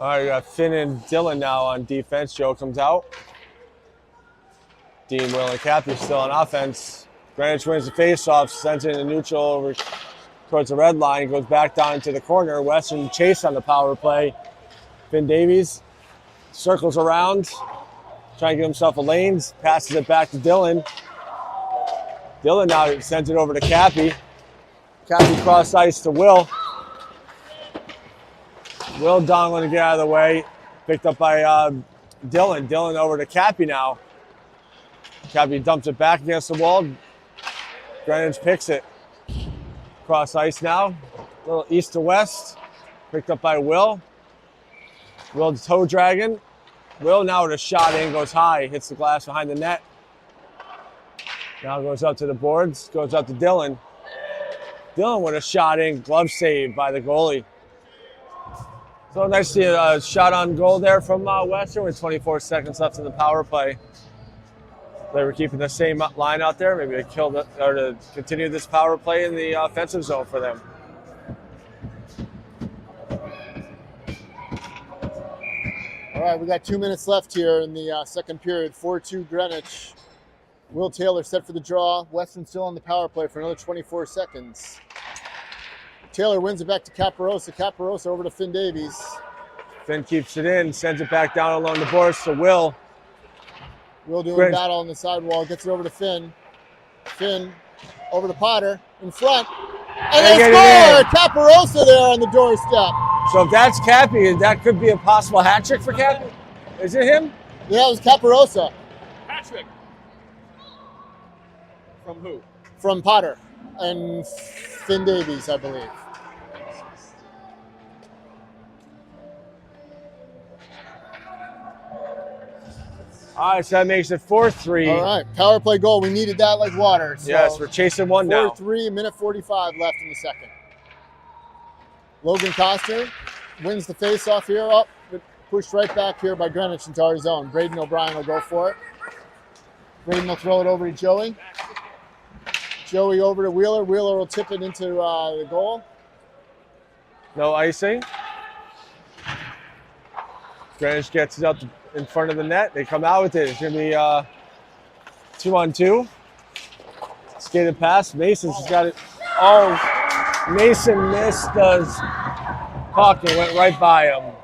All right, we got Finn and Dylan now on defense. Joe comes out. Dean, Will, and Cappy still on offense. Greenwich wins the faceoff, sends it in neutral over towards the red line, goes back down to the corner. Western chase on the power play. Finn Davies circles around, trying to get himself a lane, passes it back to Dylan. Dylan now sends it over to Cappy. Cappy cross ice to Will. Will dongling to get out of the way. Picked up by Dylan. Dylan over to Cappy now. Cappy dumps it back against the wall. Greenwich picks it. Cross ice now. A little east to west. Picked up by Will. Will toe dragging. Will now with a shot in, goes high, hits the glass behind the net. Now goes up to the boards, goes up to Dylan. Dylan with a shot in, glove save by the goalie. So nice to see a shot on goal there from Western with 24 seconds left in the power play. They were keeping the same line out there, maybe to kill or to continue this power play in the offensive zone for them. All right, we got 2 minutes left here in the second period. 4-2 Greenwich. Will Taylor set for the draw. Western still on the power play for another 24 seconds. Taylor wins it back to Caparosa. Caparosa over to Finn Davies. Finn keeps it in, sends it back down along the boards to Will. Will doing Great. battle on the sidewall, gets it over to Finn. Finn over to Potter in front. And They they get it score! Caparosa there on the doorstep. So if that's Cappy, that could be a possible hat trick for Cappy. Is it him? Yeah, it was Caparosa Patrick. From who? from Potter and Finn Davies, I believe. All right, so that makes it 4-3. All right, power play goal. We needed that like water. So Yes, we're chasing one now. 4-3, a minute 45 left in the second. Logan Costner wins the face-off here. Up, pushed right back here by Greenwich into our zone. Braden O'Brien will go for it. Braden will throw it over to Joey. Joey over to Wheeler. Wheeler will tip it into the goal. No icing. Greenwich gets it up in front of the net. They come out with it. It's going to be 2-on-2. Skated pass. Mason's just got it. Oh, Mason missed the puck and went right by him.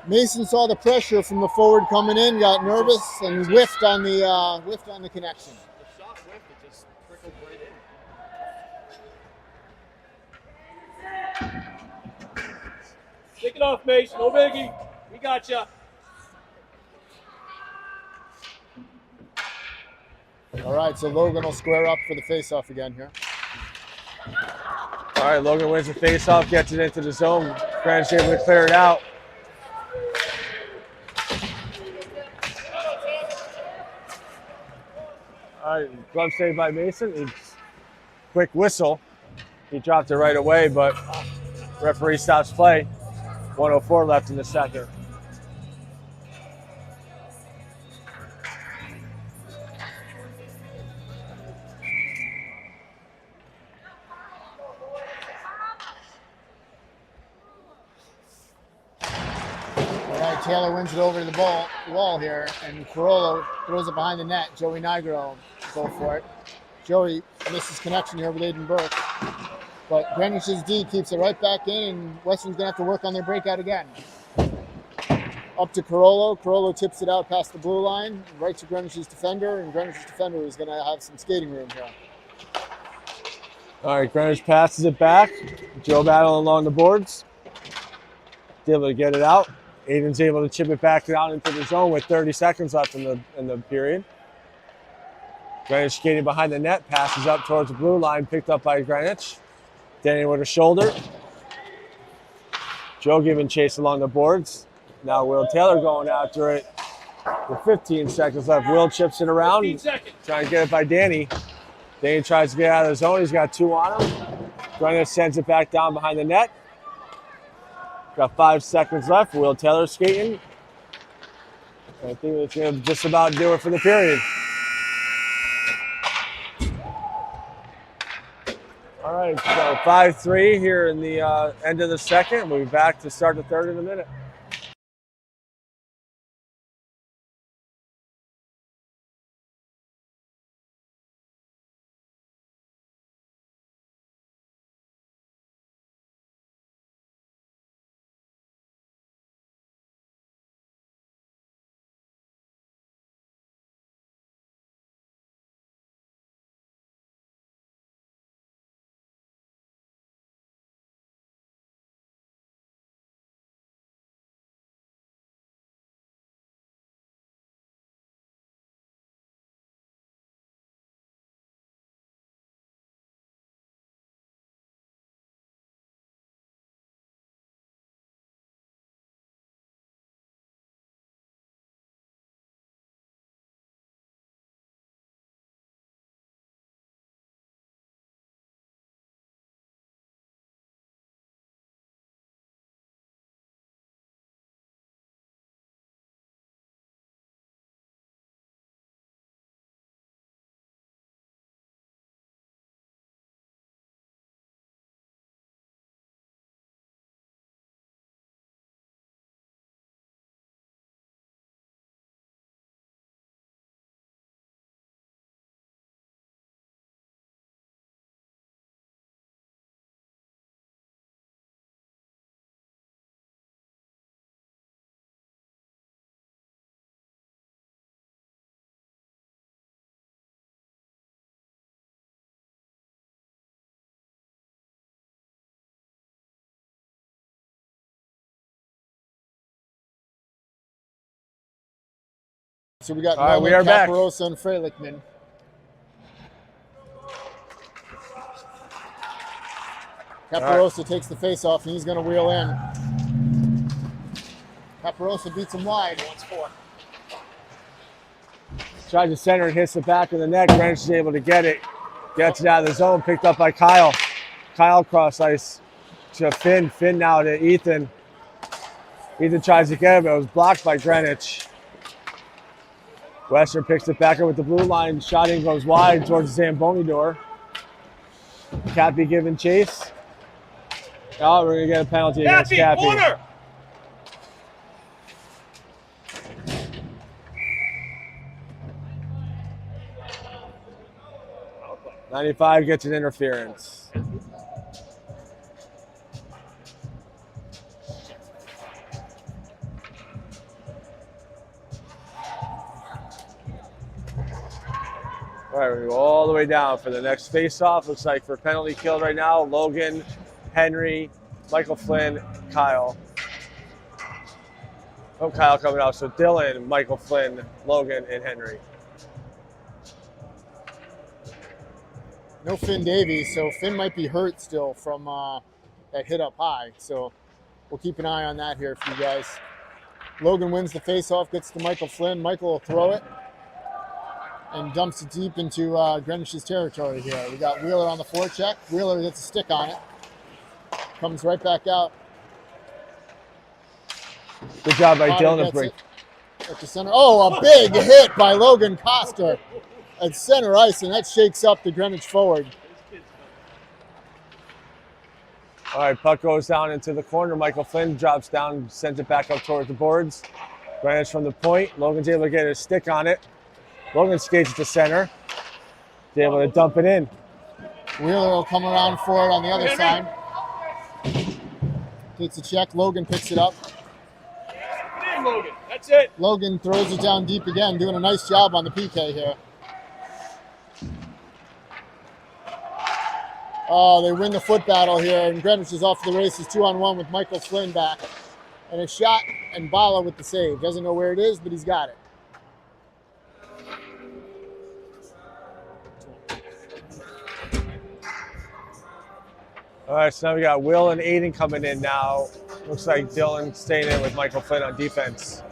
Mason saw the pressure from the forward coming in, got nervous, and whiffed on the connection. The shot whiff, it just trickled right in. Take it off, Mace. No biggie. We got ya. All right, so Logan will square up for the face-off again here. All right, Logan wins the face-off, gets it into the zone. Greenwich able to clear it out. All right, glove save by Mason. Quick whistle. He dropped it right away, but referee stops play. 1:04 left in the second. All right, Taylor wins it over to the wall here, and Carollo throws it behind the net. Joey Nigro go for it. Joey misses connection here with Aiden Burke. But Greenwich's D keeps it right back in, and Western's going to have to work on their breakout again. Up to Carollo. Carollo tips it out past the blue line, right to Greenwich's defender, and Greenwich's defender is going to have some skating room here. All right, Greenwich passes it back. Joe battling along the boards. Able to get it out. Aiden's able to chip it back down into the zone with 30 seconds left in the period. Greenwich skating behind the net, passes up towards the blue line, picked up by Greenwich. Danny with a shoulder. Joe giving chase along the boards. Now Will Taylor going after it with 15 seconds left. Will chips it around, trying to get it by Danny. Danny tries to get out of the zone. He's got two on him. Greenwich sends it back down behind the net. Got 5 seconds left. Will Taylor skating. I think it's going to just about do it for the period. All right, so 5-3 here in the end of the second. We'll be back to start the third in a minute. So we got All right, we are back. Caparosa and Frelickman. Caparosa takes the face off, and he's going to wheel in. Caparosa beats him wide. Tries to center and hits the back of the net. Greenwich is able to get it. Gets it out of the zone. Picked up by Kyle. Kyle cross ice to Finn. Finn now to Ethan. Ethan tries to get it, but it was blocked by Greenwich. Western picks it back up with the blue line. Shot in goes wide towards the Zamboni door. Cappy giving chase. Oh, we're going to get a penalty against Cappy. Corner! 95 gets an interference. All right, we go all the way down for the next face-off. Looks like for penalty kill right now, Logan, Henry, Michael Flynn, Kyle. Oh, Kyle coming out. So Dylan, Michael Flynn, Logan, and Henry. No Finn Davies, so Finn might be hurt still from that hit up high. So we'll keep an eye on that here for you guys. Logan wins the face-off, gets to Michael Flynn. Michael will throw it and dumps it deep into Greenwich's territory here. We got Wheeler on the forecheck. Wheeler gets a stick on it. Comes right back out. Good job by Potter Dylan to gets break. it at the center. Oh, a big hit by Logan Coster at center ice, and that shakes up the Greenwich forward. All right, puck goes down into the corner. Michael Flynn drops down, sends it back up towards the boards. Greenwich from the point. Logan's able to get his stick on it. Logan skates to center. He's able to dump it in. Wheeler will come around for it on the other side. Takes a check. Logan picks it up. Get in, Logan. That's it. Logan throws it down deep again, doing a nice job on the PK here. Oh, they win the foot battle here, and Greenwich is off to the races 2-on-1 with Michael Flynn back. And a shot, and Bala with the save. Doesn't know where it is, but he's got it. All right, so now we got Will and Aiden coming in now. Looks like Dylan staying in with Michael Flynn on defense.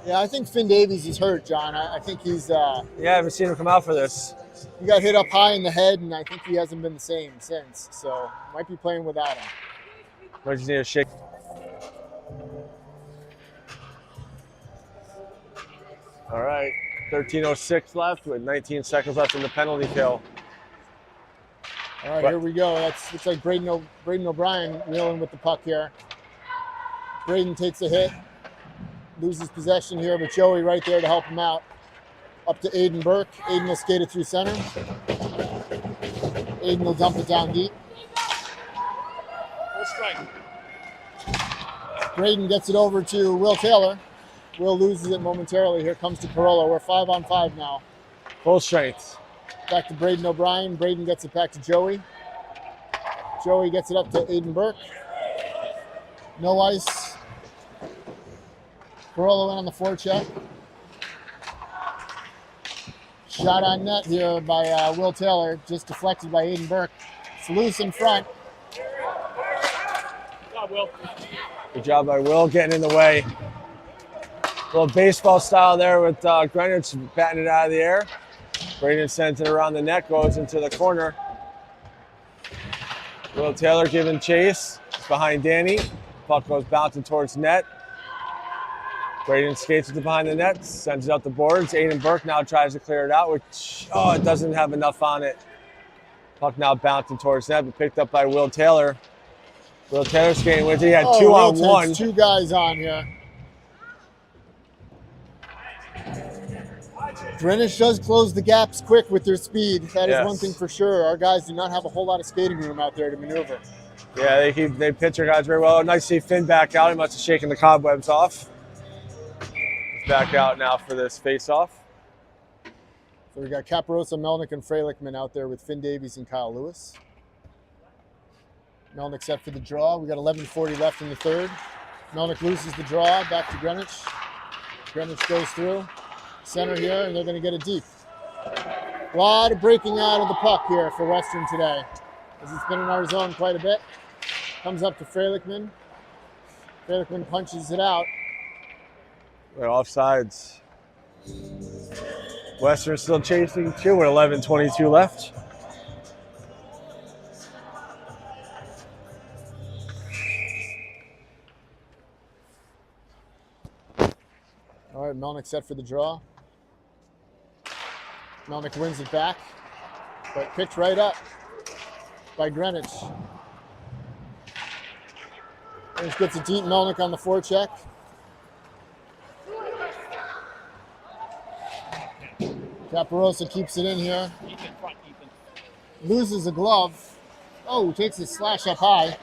Yeah, I think Finn Davies is hurt, John. I think he's... Yeah, I haven't seen him come out for this. He got hit up high in the head, and I think he hasn't been the same since. So, might be playing without him. We just need a shake. All right, 13:06 left with 19 seconds left in the penalty kill. All right, here we go. Looks like Braden O'Brien wheeling with the puck here. Braden takes a hit, loses possession here, but Joey right there to help him out. Up to Aiden Burke. Aiden will skate it through center. Aiden will dump it down deep. Full strike. Braden gets it over to Will Taylor. Will loses it momentarily. Here comes to Corolla. We're 5-on-5 now. Full strength. Back to Braden O'Brien. Braden gets it back to Joey. Joey gets it up to Aiden Burke. No ice. Corolla went on the forecheck. Shot on net here by Will Taylor, just deflected by Aiden Burke. It's loose in front. Good job, Will. Good job by Will getting in the way. A little baseball style there with Greenwich batting it out of the air. Braden sends it around the net, goes into the corner. Will Taylor giving chase. It's behind Danny. Puck goes bouncing towards net. Braden skates it behind the net, sends it up the boards. Aiden Burke now tries to clear it out, which, it doesn't have enough on it. Puck now bouncing towards net, but picked up by Will Taylor. Will Taylor skating with it. He had 2-on-1. Takes two guys on here. Greenwich does close the gaps quick with their speed. That is one thing for sure. Our guys do not have a whole lot of skating room out there to maneuver. Yeah, they pitch their guys very well. Nice to see Finn back out. He must have shaken the cobwebs off. Back out now for this face-off. So we got Caparosa, Melnick, and Frelickman out there with Finn Davies and Kyle Lewis. Melnick set for the draw. We got 11:40 left in the third. Melnick loses the draw, back to Greenwich. Greenwich goes through. Center here, and they're going to get it deep. A lot of breaking out of the puck here for Western today, as it's been in our zone quite a bit. Comes up to Frelickman. Frelickman punches it out. They're offsides. Western still chasing 2 with 11:22 left. All right, Melnick set for the draw. Melnick wins it back, but picked right up by Greenwich. Greenwich gets a deep Melnick on the forecheck. Caparosa keeps it in here. Loses a glove. Oh, takes a slash up high.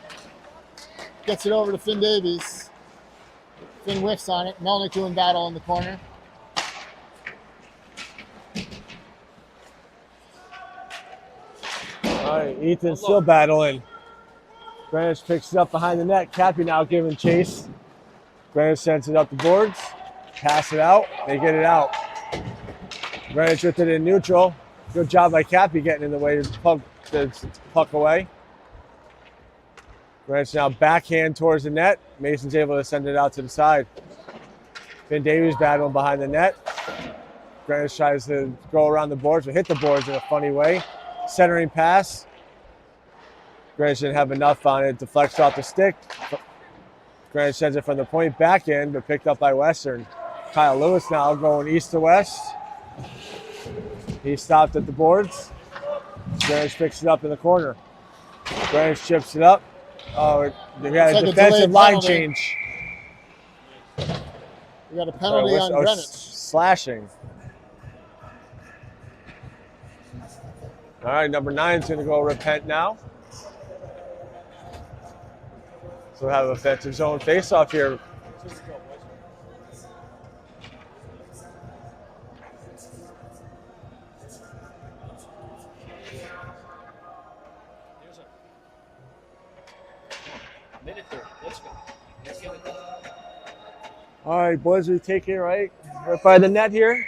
Gets it over to Finn Davies. Finn whiffs on it. Melnick doing battle in the corner. All right, Ethan's still battling. Greenwich picks it up behind the net. Cappy now giving chase. Greenwich sends it up the boards. Pass it out. They get it out. Greenwich with it in neutral. Good job by Cappy getting in the way to puck away. Greenwich now backhand towards the net. Mason's able to send it out to the side. Finn Davies battling behind the net. Greenwich tries to go around the boards, but hit the boards in a funny way. Centering pass. Greenwich didn't have enough on it. Deflects off the stick. Greenwich sends it from the point back in, but picked up by Western. Kyle Lewis now going east to west. He stopped at the boards. Greenwich picks it up in the corner. Greenwich chips it up. Oh, they got a defensive line change. We got a penalty on Greenwich. Slashing. All right, number 9 is going to go repent now. So we'll have offensive zone face-off here. All right, boys, we take it right by the net here.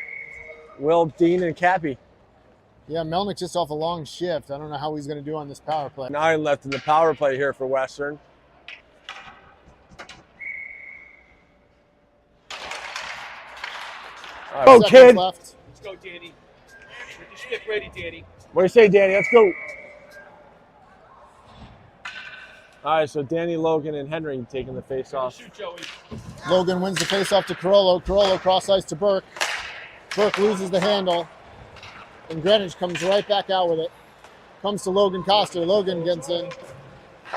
Will, Dean, and Cappy. Yeah, Melnick just off a long shift. I don't know how he's going to do on this power play. 9 left in the power play here for Western. All right, go, kid. Left. Let's go, Danny. Get your stick ready, Danny. What do you say, Danny? Let's go. All right, so Danny, Logan, and Henry taking the face off. Shoot, Joey. Logan wins the face off to Carollo. Carollo cross ice to Burke. Burke loses the handle. And Greenwich comes right back out with it. Comes to Logan Coster. Logan gets in.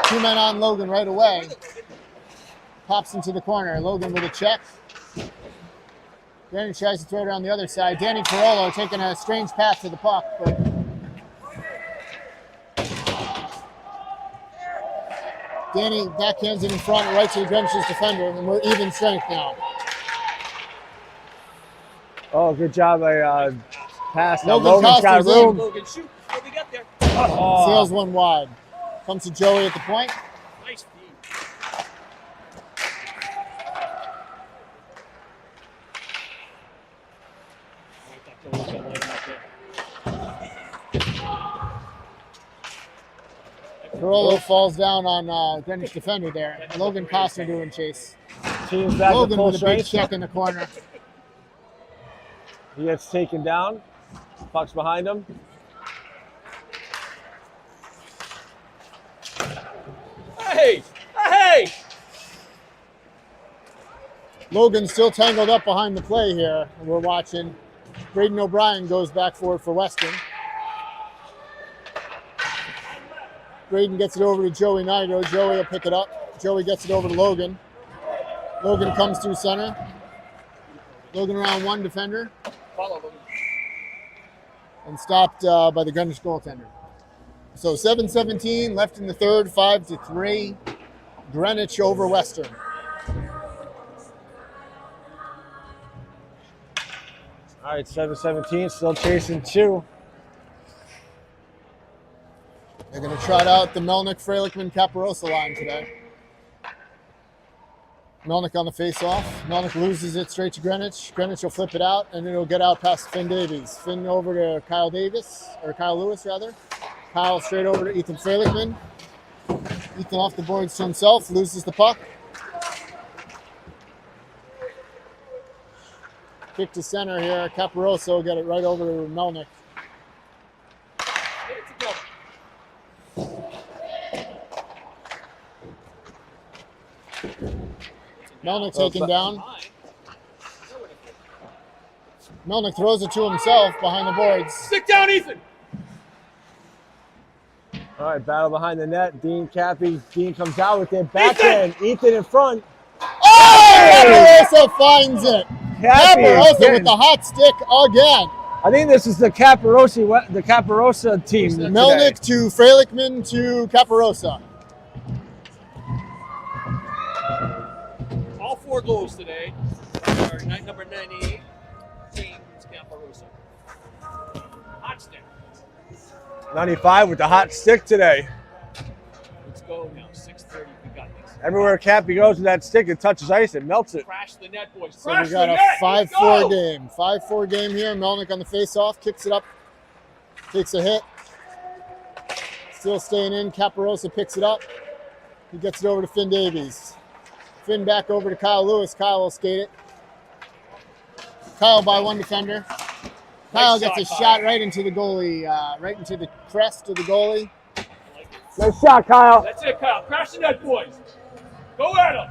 2 men on Logan right away. Pops into the corner. Logan with a check. Greenwich tries to throw it on the other side. Danny Carollo taking a strange path to the puck, but Danny backhands it in front right to the Greenwich's defender, and we're even strength now. Oh, good job by pass. Now Logan's Logan's got room. Logan, shoot. What we got there? Oh. Sails one wide. Comes to Joey at the point. Nice feed. Carollo falls down on Greenwich defender there. Logan Coster doing chase. Team's back Logan full with a big strength. check in the corner. He gets taken down. Puck's behind him. Hey! Hey! Logan still tangled up behind the play here. And we're watching. Braden O'Brien goes back for it for Weston. Braden gets it over to Joey Nigro. Joey will pick it up. Joey gets it over to Logan. Logan comes through center. Logan around one defender. Follow Logan. And stopped by the Greenwich goaltender. So 7:17 left in the third, 5-3. Greenwich over Western. All right, 7-17, still chasing 2. They're going to trot out the Melnick, Frelickman, Caparosa line today. Melnick on the face-off. Melnick loses it straight to Greenwich. Greenwich will flip it out, and it'll get out past Finn Davies. Finn over to Kyle Lewis, rather. Kyle straight over to Ethan Freilich. Ethan off the boards to himself, loses the puck. Kick to center here. Caparoso will get it right over to Melnick. Melnick taken down. Melnick throws it to himself behind the boards. Stick down, Ethan. All right, battle behind the net. Dean Cappy. Dean comes out with it. Backhand. Ethan in front. Oh! Caparoso finds it. Caparoso with the hot stick again. I think this is the Caparosa team. Melnick to Freilichman to Caparosa. All 4 goals today are number 98, James Caparosa. Hot stick. 95 with the hot stick today. Let's go now. 6:30. We got this. Everywhere Cappy goes with that stick, it touches ice, it melts it. Crash the net, boys. So we got a 5-4 game. 5-4 game here. Melnick on the face-off, kicks it up, takes a hit. Still staying in. Caparosa picks it up. He gets it over to Finn Davies. Finn back over to Kyle Lewis. Kyle will skate it. Kyle by one defender. Kyle gets a shot right into the goalie, right into the crest of the goalie. Nice shot, Kyle. That's it, Kyle. Crash the net, boys. Go at him.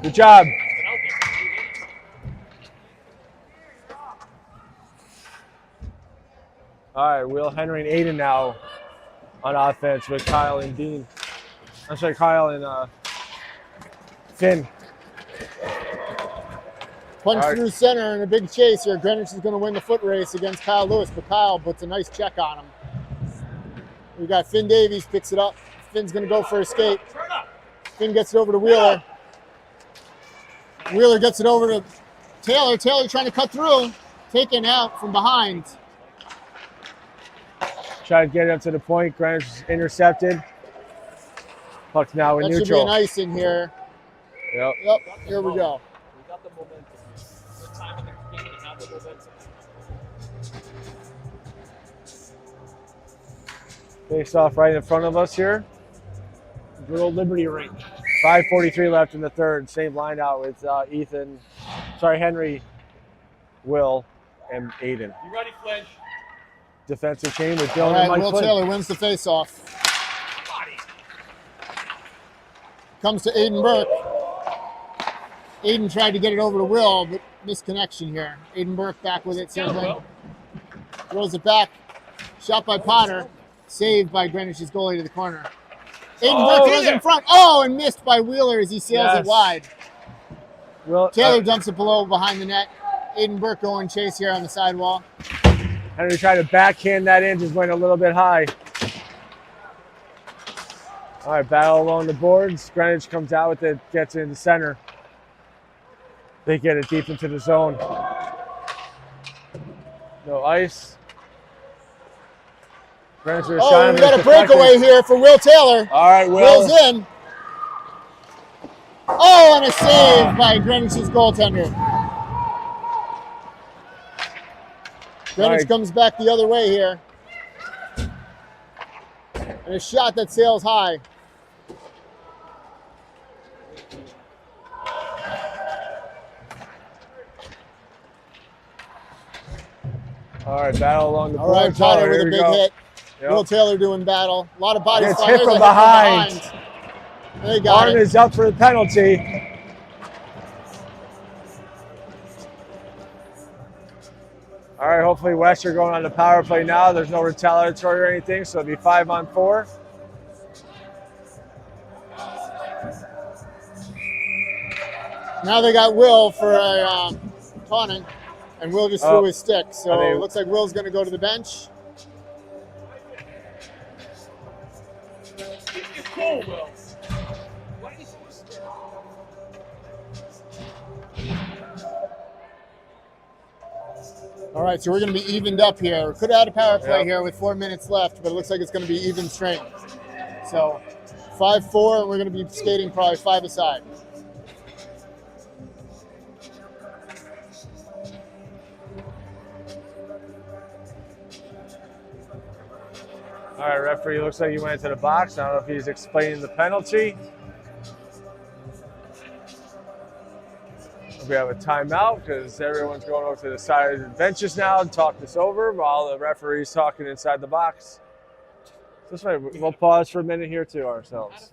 Good job. All right, Will Henry and Aiden now on offense with Kyle and Dean. I'm sorry, Kyle and Finn. Punch Right. through center and a big chase here. Greenwich is going to win the foot race against Kyle Lewis, but Kyle puts a nice check on him. We got Finn Davies picks it up. Finn's going to go for a skate. Finn gets it over to Wheeler. Wheeler gets it over to Taylor. Taylor trying to cut through. Taken out from behind. Try to get it up to the point. Greenwich is intercepted. Puck's now in That should be neutral. an icing here. Yep. Yep, here we go. We got the momentum. Good time in the game to have the momentum. Face off right in front of us here. Good old Liberty Rink. 5:43 left in the third. Same line out with Henry, Will, and Aiden. You ready, Flinch? Defensive chain with All Dylan right, and Mike Will Flynn. Taylor wins the faceoff. Body. Comes to Aiden Burke. Aiden tried to get it over to Will, but misconnection here. Aiden Burke back with it, same thing. Throws it back. Shot by Potter. Saved by Greenwich's goalie to the corner. Aiden Burke throws it in front. Oh, and missed by Wheeler as he sails it wide. Will, Taylor dumps it behind the net. Aiden Burke going chase here on the sidewall. Henry tried to backhand that in, just went a little bit high. All right, battle along the boards. Greenwich comes out with it, gets it in the center. They get it deep into the zone. No ice. Greenwich is Oh, shining we got a with deflected. breakaway here for Will Taylor. All right, Will. Will's in. Oh, and a save by Greenwich's goaltender. Greenwich Right. comes back the other way here. And a shot that sails high. All right, battle along the All right, boards. Potter with Here a we big go. hit. Yep. Will Taylor doing battle. A lot of body Gets fire. hit from There's a behind. They got Arm it. is up for the penalty. All right, hopefully West are going on the power play now. There's no retaliatory or anything, so it'll be 5-on-4. Now they got Will for a taunting, and Will just threw his stick. So it looks like Will's going to go to the bench. You're cool, Will. Why are you so scared? All right, so we're going to be evened up here. We could have had a power play here with 4 minutes left, but it looks like it's going to be even strength. So 5-4, and we're going to be skating probably 5-a-side. All right, referee, looks like he went to the box. I don't know if he's explaining the penalty. We have a timeout because everyone's going over to the side of the benches now to talk this over while the referee's talking inside the box. This way, we'll pause for a minute here to ourselves.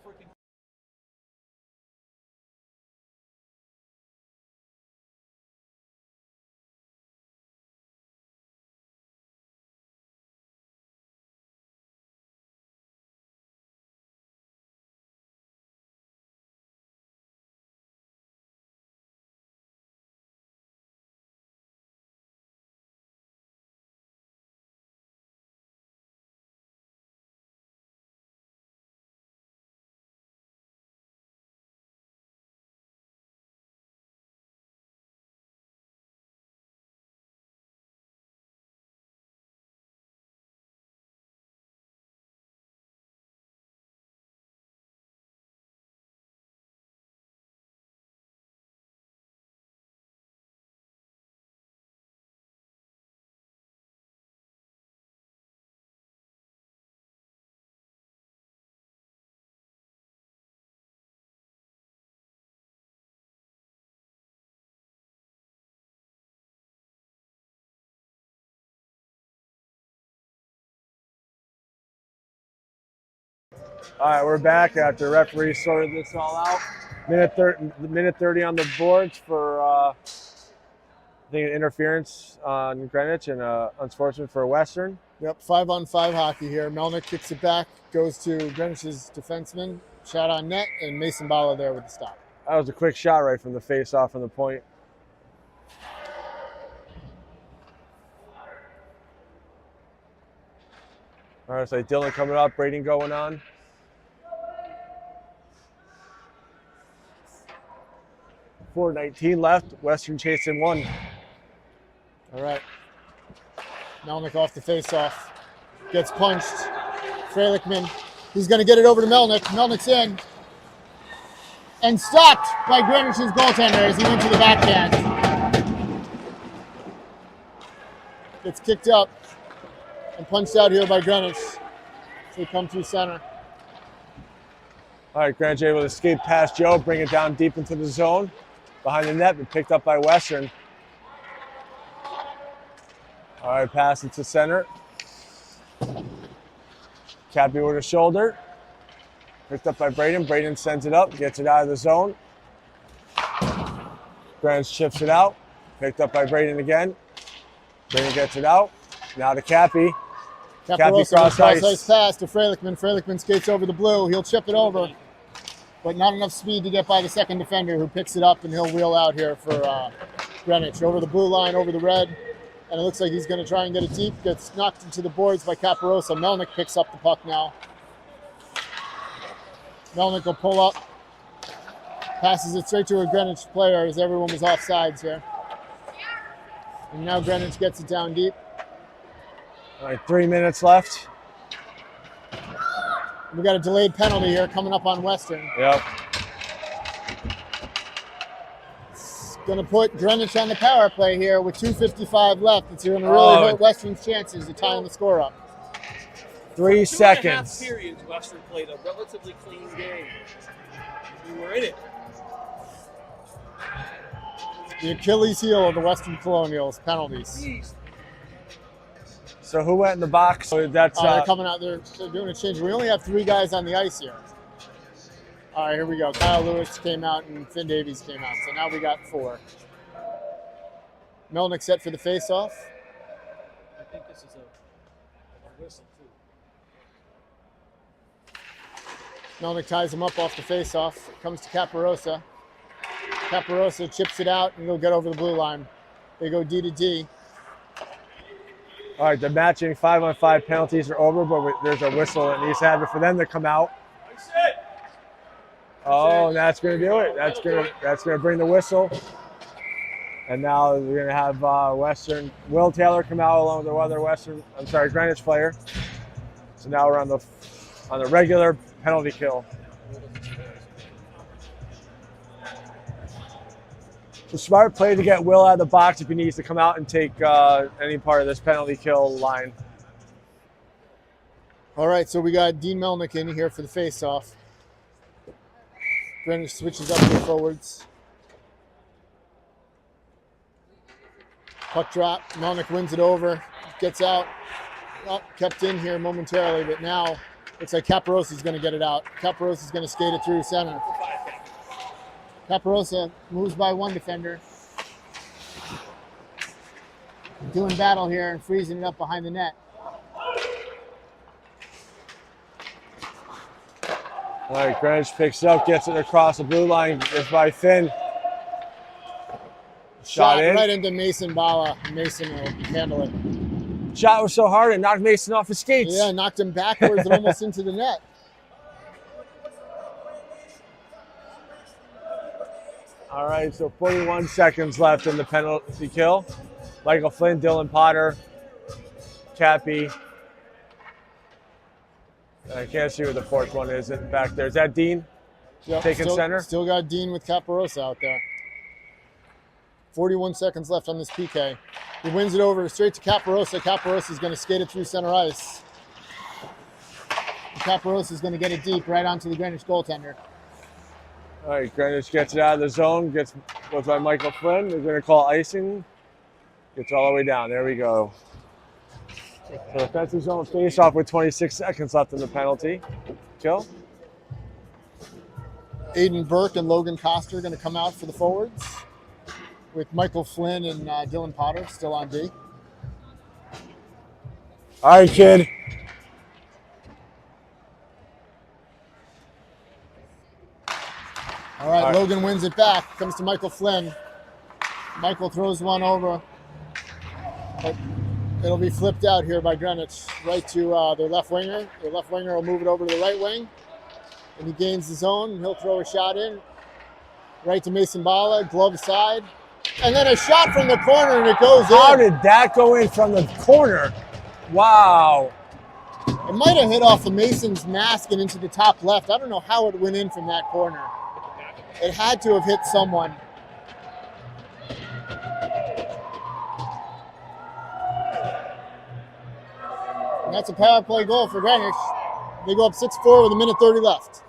All right, we're back after the referee sorted this all out. Minute 30 on the boards for the interference on Greenwich and unsportsmanlike for Western. Yep, 5-on-5 hockey here. Melnick kicks it back, goes to Greenwich's defenseman, shot on net, and Mason Bala there with the stop. That was a quick shot right from the face-off from the point. All right, so Dylan coming up, Braden going on. .4:19 left, Western chasing one. All right. Melnick off the face-off. Gets punched. Frelickman. He's going to get it over to Melnick. Melnick's in. And stopped by Greenwich's goaltender as he went to the backhand. Gets kicked up and punched out here by Greenwich. So they come through center. All right, Greenwich able to escape past Joe, bring it down deep into the zone. Behind the net, but picked up by Western. All right, pass it to center. Cappy with a shoulder. Picked up by Braden. Braden sends it up, gets it out of the zone. Greenwich chips it out. Picked up by Braden again. Braden gets it out. Now to Cappy. Cappy cross ice pass to Frelickman. Frelickman skates over the blue. He'll chip it over, but not enough speed to get by the second defender, who picks it up, and he'll wheel out here for Greenwich. Over the blue line, over the red, and it looks like he's going to try and get it deep. Gets knocked into the boards by Caparosa. Melnick picks up the puck now. Melnick will pull up, passes it straight to a Greenwich player as everyone was offsides here. And now Greenwich gets it down deep. All right, 3 minutes left. We got a delayed penalty here coming up on Western. Yep. It's going to put Greenwich on the power play here with 2:55 left. It's going to really hurt Western's chances of tying the score up. 3 seconds. 2.5 periods, Western played a relatively clean game. We were in it. The Achilles heel of the Western Colonials, penalties. Jeez. So who went in the box? So that's They're coming out. They're doing a change. We only have 3 guys on the ice here. All right, here we go. Kyle Lewis came out and Finn Davies came out. So now we got 4. Melnick set for the face-off. I think this is a whistle, too. Melnick ties him up off the face-off. Comes to Caparosa. Caparosa chips it out, and he'll get over the blue line. They go D to D. all right. The matching 5-on-5 penalties are over, but there's a whistle that needs to happen for them to come out. Oh, and that's going to do it. That's going to bring the whistle. And now we're going to have Western Will Taylor come out along with the other Greenwich player. So now we're on the regular penalty kill. So smart play to get Will out of the box if he needs to come out and take any part of this penalty kill line. All right, so we got Dean Melnick in here for the face-off. Greenwich switches up to the forwards. Puck drop. Melnick wins it over. Gets out. Oh, kept in here momentarily, but now looks like Caparosi's going to get it out. Caparosi's going to skate it through center. Caparosa moves by one defender. Doing battle here and freezing it up behind the net. All right, Greenwich picks it up, gets it across the blue line, gets by Finn. Shot in. Right into Mason Bala. Mason will handle it. Shot was so hard it knocked Mason off his skates. Yeah, knocked him backwards and almost into the net. All right, so 41 seconds left in the penalty kill. Michael Flynn, Dylan Potter, Cappy. I can't see where the fourth one is back there. Is that Dean? Yep, taking center? Still got Dean with Caparosa out there. 41 seconds left on this PK. He wins it over straight to Caparosa. Caparosa is going to skate it through center ice. Caparosa is going to get it deep right onto the Greenwich goaltender. All right, Greenwich gets it out of the zone, goes by Michael Flynn. They're going to call icing. Gets all the way down. There we go. So offensive zone face-off with 26 seconds left in the penalty kill. Aiden Burke and Logan Coster are going to come out for the forwards, with Michael Flynn and Dylan Potter still on D. All right, kid. All right, Logan wins it back. Comes to Michael Flynn. Michael throws one over. But it'll be flipped out here by Greenwich, right to their left winger. Their left winger will move it over to the right wing. And he gains the zone, and he'll throw a shot in. Right to Mason Bala, glove side. And then a shot from the corner, and it goes in. How did that go in from the corner? Wow. It might have hit off the Mason's mask and into the top left. I don't know how it went in from that corner. It had to have hit someone. And that's a power play goal for Greenwich. They go up 6-4 with 1:30 left.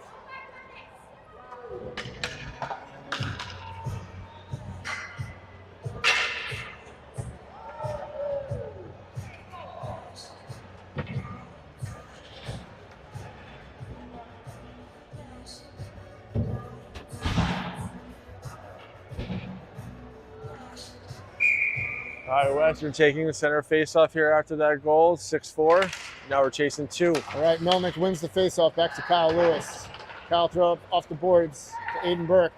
All right, Western taking the center face-off here after that goal, 6-4. Now we're chasing 2. All right, Melnick wins the faceoff back to Kyle Lewis. Kyle throw up off the boards to Aiden Burke.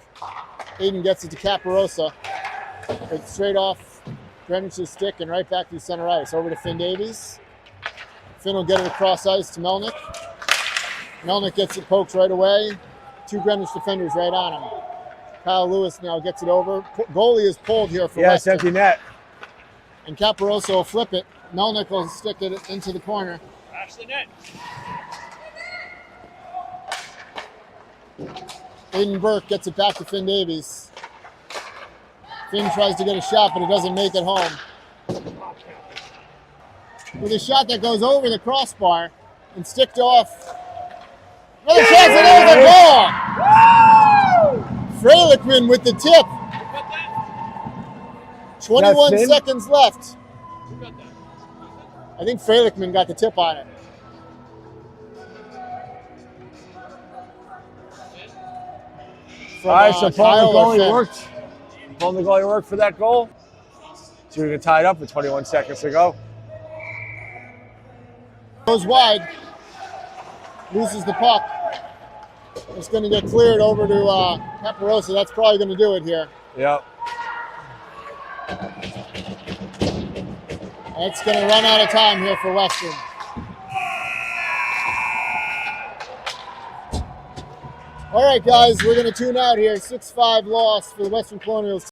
Aiden gets it to Caparosa. It's straight off Greenwich's stick and right back to center ice. Over to Finn Davies. Finn will get it across ice to Melnick. Melnick gets it poked right away. 2 Greenwich defenders right on him. Kyle Lewis now gets it over. Goalie is pulled here for Yeah, Western. it's empty net. And Caparosa will flip it. Melnick will stick it into the corner. Crash the net. Aiden Burke gets it back to Finn Davies. Finn tries to get a shot, but it doesn't make it home. With a shot that goes over the crossbar and sticked off. Another chance, and there's a goal! Freilich with the tip. 21 Finn? seconds left. Who got that? I think Freilich got the tip on it. From, All right, so Paul the Kyle or goalie Finn. worked. Paul the goalie worked for that goal. So we can tie it up with 21 seconds to go. Goes wide. Loses the puck. It's going to get cleared over to Caparosa. That's probably going to do it here. Yep. It's going to run out of time here for Western. All right, guys, we're going to tune out here. 6-5 loss for the Western Colonials.